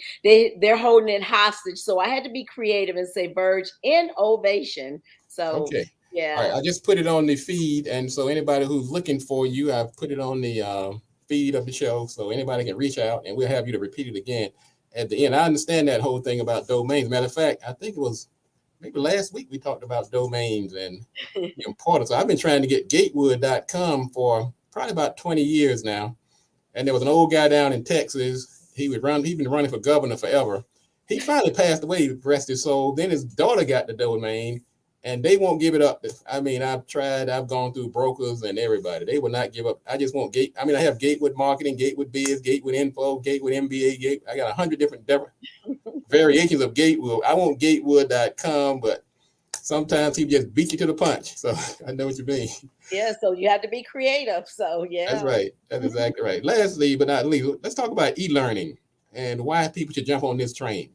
they're holding it hostage. So I had to be creative and say Verge Innovation. So Okay. yeah. All right. I just put it on the feed. And so anybody who's looking for you, I've put it on the feed of the show. So anybody can reach out and we'll have you to repeat it again at the end. I understand that whole thing about domains. Matter of fact, I think it was maybe last week we talked about domains and the importance. I've been trying to get gatewood.com for probably about 20 years now. And there was an old guy down in Texas. He'd been running for governor forever. He finally passed away, rest his soul. Then his daughter got the domain and they won't give it up. I mean, I've gone through brokers and everybody. They will not give up. I just want I have Gatewood Marketing, Gatewood Biz, Gatewood Info, Gatewood MBA, I got 100 different variations of Gatewood. I want gatewood.com, but sometimes he just beat you to the punch. So I know what you mean. Yeah, so you have to be creative. So yeah. That's right. That's exactly right. Lastly, but not least, let's talk about e-learning and why people should jump on this train.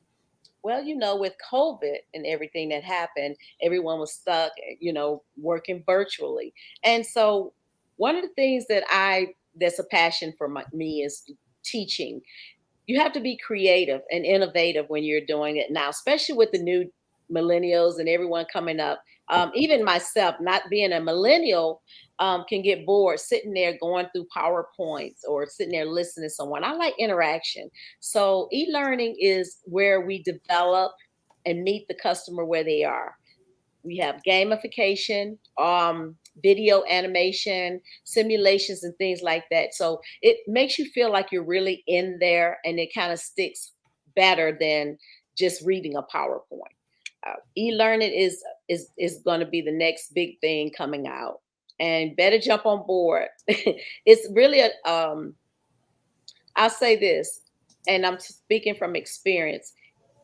Well, with COVID and everything that happened, everyone was stuck, working virtually. And so one of the things that's a passion for me is teaching. You have to be creative and innovative when you're doing it now, especially with the new millennials and everyone coming up. Even myself, not being a millennial, can get bored sitting there going through PowerPoints or sitting there listening to someone. I like interaction. So e-learning is where we develop and meet the customer where they are. We have gamification, video animation, simulations, and things like that. So it makes you feel like you're really in there, and it kind of sticks better than just reading a PowerPoint. E-learning is going to be the next big thing coming out, and better jump on board. It's really I'll say this, and I'm speaking from experience.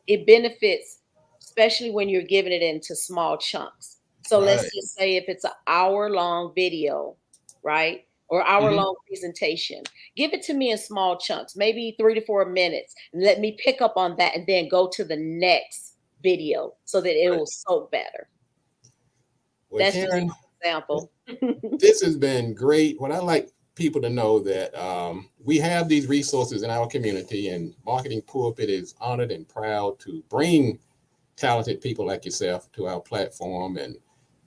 It benefits, especially when you're giving it into small chunks. So let's just say if it's an hour-long video, right? Or hour-long presentation, give it to me in small chunks, maybe 3 to 4 minutes, and let me pick up on that and then go to the next video so that it will soak better. Well, That's Karen, just an example. This has been great. What I like people to know that we have these resources in our community, and Marketing Pulpit is honored and proud to bring talented people like yourself to our platform and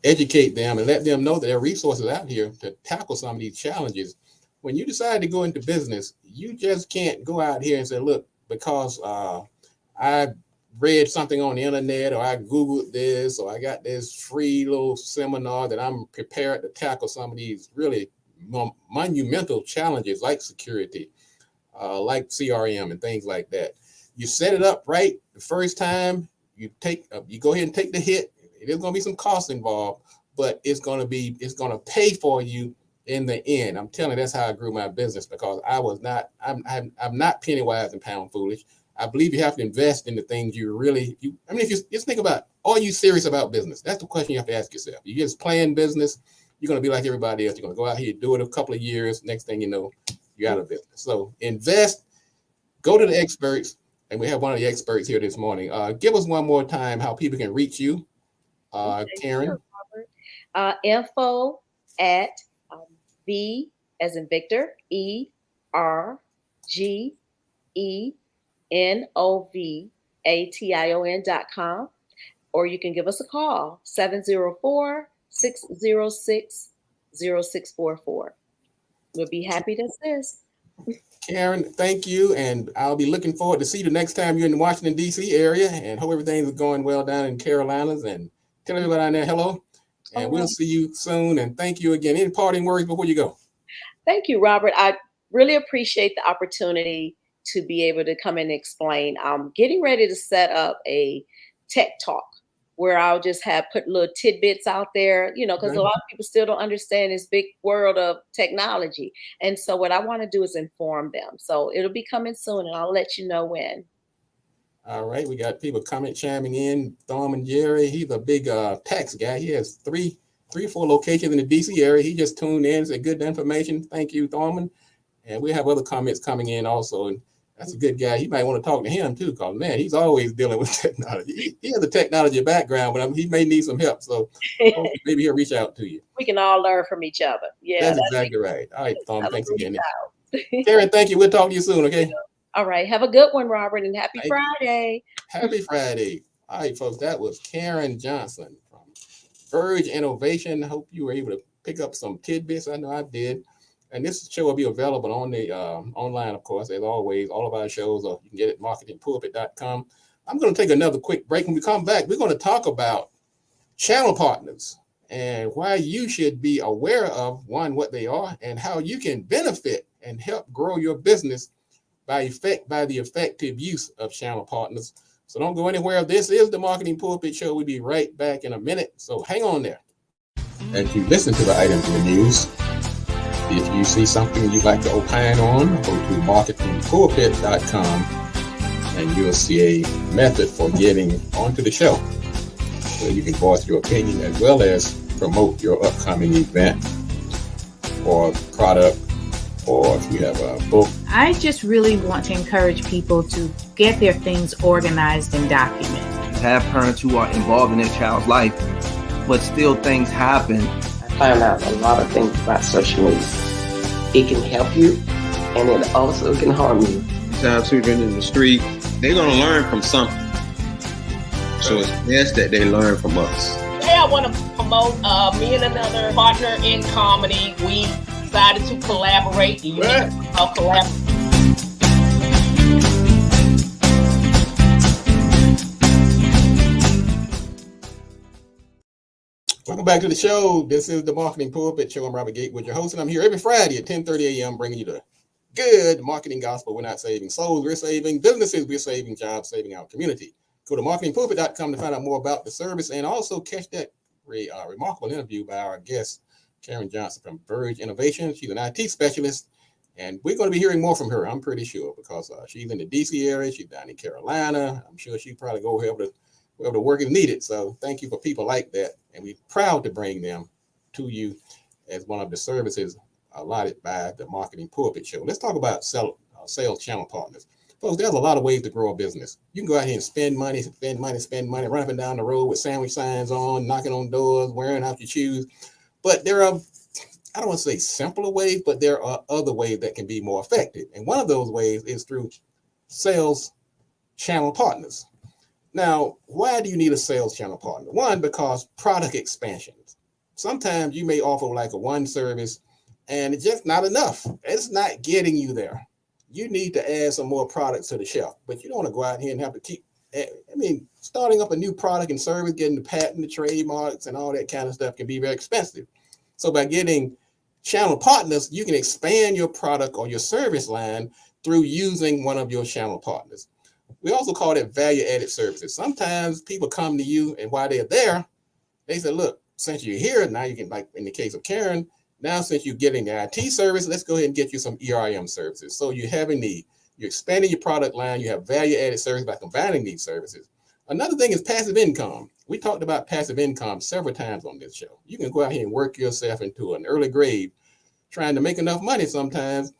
educate them and let them know that there are resources out here to tackle some of these challenges. When you decide to go into business, you just can't go out here and say, look, because I read something on the internet, or I Googled this, or I got this free little seminar, that I'm prepared to tackle some of these really monumental challenges like security, like CRM and things like that. You set it up right the first time, you go ahead and take the hit. There's going to be some costs involved, but it's going to pay for you in the end. I'm telling you, that's how I grew my business, because I'm not penny wise and pound foolish. I believe you have to invest in the things if you just think about, are you serious about business? That's the question you have to ask yourself. You just playing business, you're going to be like everybody else. You're going to go out here, do it a couple of years. Next thing you know, you're out of business. So invest, go to the experts. And we have one of the experts here this morning. Give us one more time how people can reach you, Karen. Sure, info at V as in Victor, ERGENOVATION.com, or you can give us a call, 704-606-0644. We'll be happy to assist. Karen, thank you. And I'll be looking forward to see you the next time you're in the Washington, D.C. area, and hope everything's going well down in Carolinas, and tell everybody down there hello. And we'll see you soon. And thank you again. Any parting words before you go? Thank you, Robert. I really appreciate the opportunity to be able to come and explain. I'm getting ready to set up a tech talk where I'll just have put little tidbits out there, because a lot of people still don't understand this big world of technology. And so what I want to do is inform them. So it'll be coming soon, and I'll let you know when. All right, we got people chiming in. Thurman Jerry, he's a big tax guy. He has three or four locations in the DC area. He just tuned in, said good information. Thank you, Thurman. And we have other comments coming in also. And that's a good guy. You might want to talk to him too, because man, he's always dealing with technology. He has a technology background, but he may need some help. So maybe he'll reach out to you. We can all learn from each other. Yeah, that's exactly right. All right, Thurman, thanks again. Karen, thank you. We'll talk to you soon, okay? All right. Have a good one, Robert, and happy Friday. Happy Friday. All right, folks, that was Karen Johnson from Verge Innovation. Hope you were able to pick up some tidbits. I know I did. And this show will be available on the online, of course, as always. All of our shows, you can get it at marketingpulpit.com. I'm going to take another quick break. When we come back, we're going to talk about channel partners and why you should be aware of, one, what they are, and how you can benefit and help grow your business by the effective use of channel partners. So don't go anywhere. This is the Marketing Pulpit Show. We'll be right back in a minute. So hang on there. As you listen to the items in the news, if you see something you'd like to opine on, go to marketingpulpit.com and you'll see a method for getting onto the show. So you can voice your opinion as well as promote your upcoming event or product, or if you have a book. I just really want to encourage people to get their things organized and documented. Have parents who are involved in their child's life, but still things happen. I found out a lot of things about social media. It can help you, and it also can harm you. Child children in the street, they're going to learn from something. So it's best that they learn from us. Today I want to promote me and another partner in comedy. We decided to collaborate. Welcome back to the show. This is the Marketing Pulpit Show. I'm Robert Gatewood, your host, and I'm here every Friday at 10:30 a.m. bringing you the good marketing gospel. We're not saving souls, we're saving businesses, we're saving jobs, saving our community. Go to marketingpulpit.com to find out more about the service and also catch that remarkable interview by our guest, Karen Johnson from Verge Innovation. She's an IT specialist, and we're going to be hearing more from her, I'm pretty sure, because she's in the DC area, she's down in Carolina. I'm sure she'll probably go wherever the work is needed. So thank you for people like that, and we're proud to bring them to you as one of the services allotted by the Marketing Pulpit Show. Let's talk about sales channel partners. Folks, there's a lot of ways to grow a business. You can go out here and spend money, run up and down the road with sandwich signs on, knocking on doors, wearing out your shoes. But there are, I don't want to say simpler ways, but there are other ways that can be more effective. And one of those ways is through sales channel partners. Now, why do you need a sales channel partner? One, because product expansions. Sometimes you may offer like a one service and it's just not enough. It's not getting you there. You need to add some more products to the shelf, but you don't want to go out here and have to keep, starting up a new product and service, getting the patent, the trademarks and all that kind of stuff can be very expensive. So by getting channel partners, you can expand your product or your service line through using one of your channel partners. We also call it value-added services. Sometimes people come to you and while they're there, they say, look, since you're here, now you can, like in the case of Karen, now since you're getting the IT service, let's go ahead and get you some ERM services. So you're expanding your product line, you have value-added service by combining these services. Another thing is passive income. We talked about passive income several times on this show. You can go out here and work yourself into an early grave trying to make enough money sometimes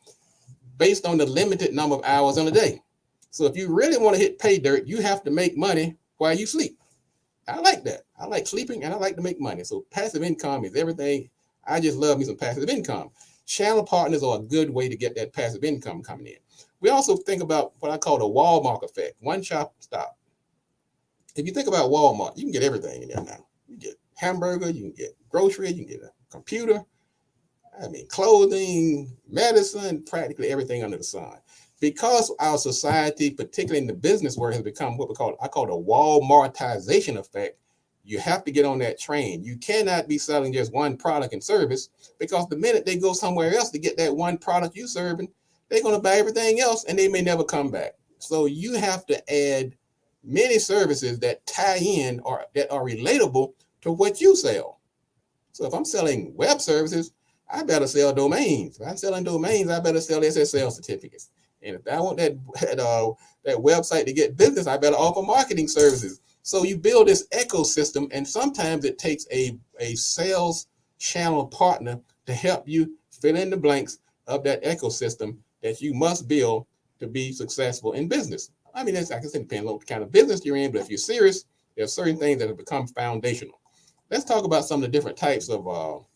based on the limited number of hours in a day. So if you really want to hit pay dirt, you have to make money while you sleep. I like that. I like sleeping and I like to make money. So passive income is everything. I just love me some passive income. Channel partners are a good way to get that passive income coming in. We also think about what I call the Walmart effect, one shop stop. If you think about Walmart, you can get everything in there now. You get hamburger, you can get groceries, you can get a computer, clothing, medicine, practically everything under the sun. Because our society, particularly in the business world, has become what I call the Walmartization effect, you have to get on that train. You cannot be selling just one product and service, because the minute they go somewhere else to get that one product you're serving, they're going to buy everything else and they may never come back. So you have to add many services that tie in or that are relatable to what you sell. So if I'm selling web services, I better sell domains. If I'm selling domains, I better sell SSL certificates. And if I want that website to get business, I better offer marketing services. So you build this ecosystem, and sometimes it takes a sales channel partner to help you fill in the blanks of that ecosystem that you must build to be successful in business. I mean, I can say depending on what kind of business you're in, but if you're serious, there are certain things that have become foundational. Let's talk about some of the different types of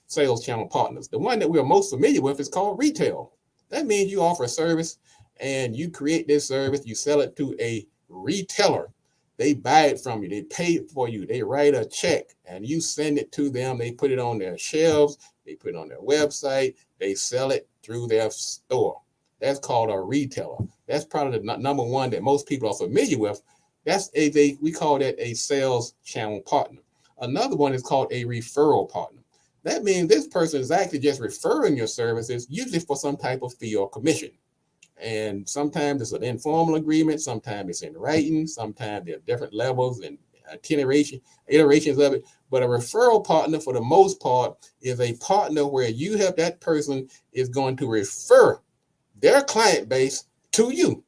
sales channel partners. The one that we're most familiar with is called retail. That means you offer a service and you create this service, you sell it to a retailer. They buy it from you, they pay it for you, they write a check and you send it to them. They put it on their shelves, they put it on their website, they sell it through their store. That's called a retailer. That's probably the number one that most people are familiar with. We call that a sales channel partner. Another one is called a referral partner. That means this person is actually just referring your services, usually for some type of fee or commission. And sometimes it's an informal agreement, sometimes it's in writing, sometimes there are different levels and iterations of it. But a referral partner, for the most part, is a partner where you have that person is going to refer their client base to you.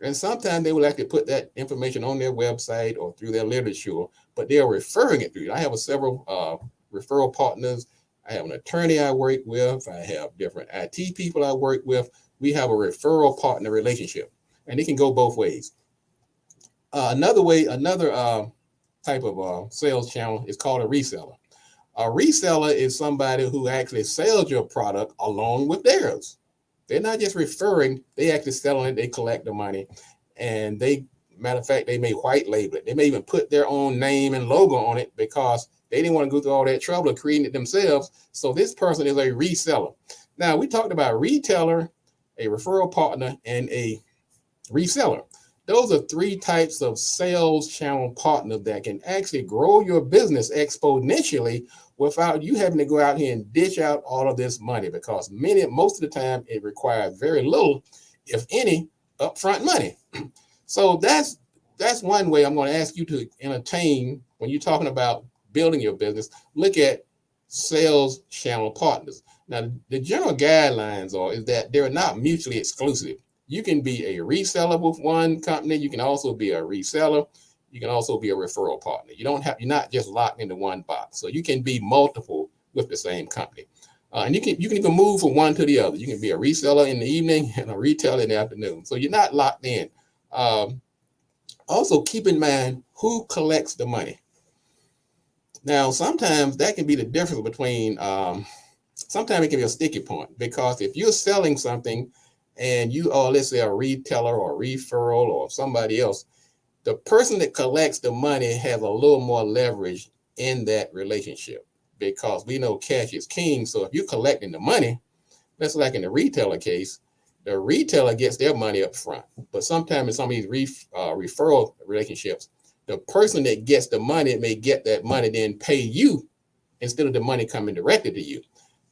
And sometimes they will actually put that information on their website or through their literature, but they're referring it to you. I have several referral partners. I have an attorney I work with. I have different IT people I work with. We have a referral partner relationship, and it can go both ways. Another type of sales channel is called a reseller. A reseller is somebody who actually sells your product along with theirs. They're not just referring, they actually selling it, they collect the money, and matter of fact, they may white label it. They may even put their own name and logo on it because they didn't want to go through all that trouble of creating it themselves. So this person is a reseller. Now, we talked about retailer, a referral partner, and a reseller. Those are three types of sales channel partners that can actually grow your business exponentially without you having to go out here and dish out all of this money, because most of the time it requires very little, if any, upfront money. So that's one way I'm going to ask you to entertain when you're talking about building your business. Look at sales channel partners. Now, the general guidelines is that they're not mutually exclusive. You can be a reseller with one company. You can also be a reseller. You can also be a referral partner. You're not just locked into one box. So you can be multiple with the same company. And you can even move from one to the other. You can be a reseller in the evening and a retailer in the afternoon. So you're not locked in. Also, keep in mind who collects the money. Now, sometimes that can be the difference between, sometimes it can be a sticky point, because if you're selling something and you are, let's say, a retailer or a referral or somebody else, the person that collects the money has a little more leverage in that relationship, because we know cash is king. So if you're collecting the money, that's like in the retailer case, the retailer gets their money up front. But sometimes in some of these referral relationships, the person that gets the money may get that money, then pay you instead of the money coming directly to you.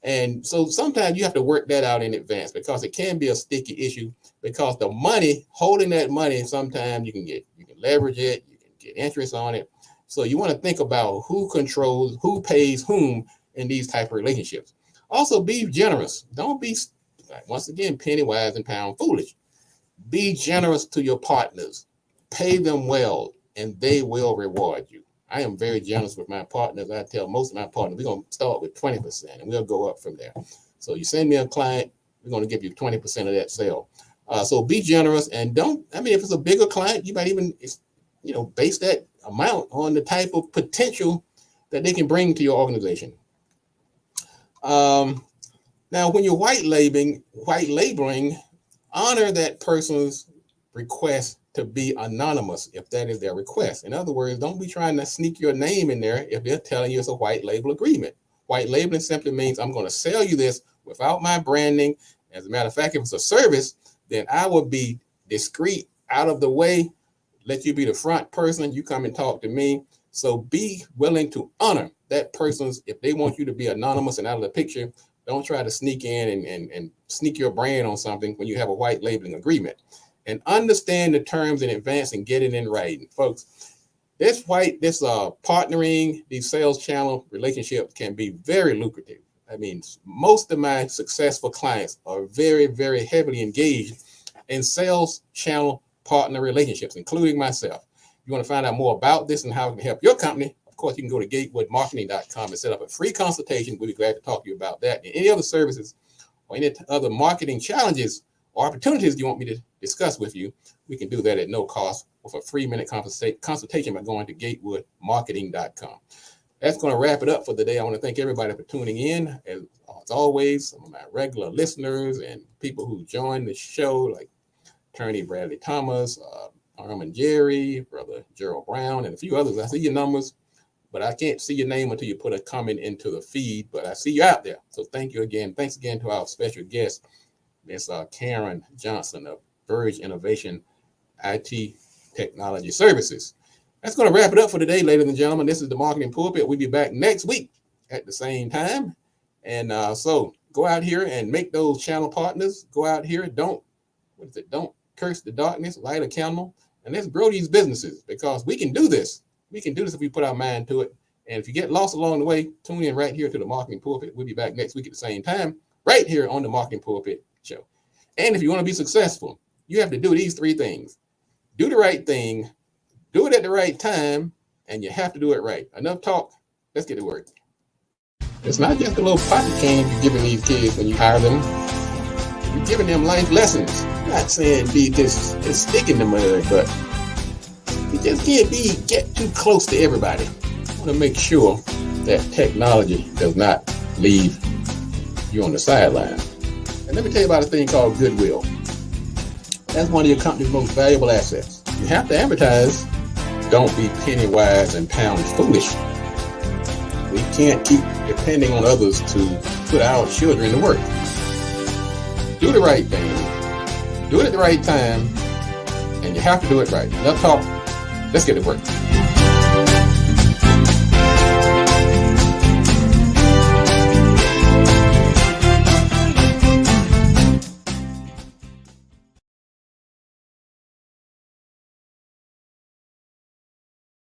And so sometimes you have to work that out in advance, because it can be a sticky issue, because the money, holding that money, sometimes you can leverage it, you can get interest on it. So you want to think about who controls, who pays whom in these type of relationships. Also, be generous. Don't be, once again, penny wise and pound foolish. Be generous to your partners. Pay them well, and they will reward you. I am very generous with my partners. I tell most of my partners, we're going to start with 20% and we'll go up from there. So you send me a client, we're going to give you 20% of that sale. So be generous, and if it's a bigger client, you might even, base that amount on the type of potential that they can bring to your organization. Now, when you're white labeling, honor that person's request to be anonymous if that is their request. In other words, don't be trying to sneak your name in there if they're telling you it's a white label agreement. White labeling simply means I'm going to sell you this without my branding. As a matter of fact, if it's a service, then I will be discreet, out of the way, let you be the front person. You come and talk to me. So be willing to honor that person's, if they want you to be anonymous and out of the picture, don't try to sneak in and sneak your brand on something when you have a white labeling agreement. and understand the terms in advance and get it in writing. Folks, this partnering, these sales channel relationships can be very lucrative. I mean, most of my successful clients are very, very heavily engaged in sales channel partner relationships, including myself. You want to find out more about this and how it can help your company? Of course, you can go to gatewoodmarketing.com and set up a free consultation. We'll be glad to talk to you about that and any other services or any other marketing challenges or opportunities you want me to discuss with you. We can do that at no cost with a free minute consultation by going to gatewoodmarketing.com. That's going to wrap it up for the day. I want to thank everybody for tuning in. As always, some of my regular listeners and people who join the show, like Attorney Bradley Thomas, Armin Jerry, Brother Gerald Brown, and a few others. I see your numbers, but I can't see your name until you put a comment into the feed, but I see you out there. So thank you again. Thanks again to our special guest, Ms. Karen Johnson of Verge Innovation IT Technology Services. That's going to wrap it up for today, ladies and gentlemen. This is the Marketing Pulpit. We'll be back next week at the same time. And so go out here and make those channel partners. Go out here. Don't curse the darkness, light a candle, and let's grow these businesses, because we can do this. We can do this if we put our mind to it. And if you get lost along the way, tune in right here to the Marketing Pulpit. We'll be back next week at the same time, right here on the Marketing Pulpit Show. And if you want to be successful, you have to do these 3 things. Do the right thing, do it at the right time, and you have to do it right. Enough talk. Let's get to work. It's not just a little pocket candy you're giving these kids when you hire them. You're giving them life lessons. I'm not saying be just a stick in the mud, but you just can't get too close to everybody. You want to make sure that technology does not leave you on the sideline. And let me tell you about a thing called goodwill. That's one of your company's most valuable assets. You have to advertise. Don't be penny wise and pound foolish. We can't keep depending on others to put our children to work. Do the right thing. Do it at the right time. And you have to do it right. Enough talk. Let's get to work.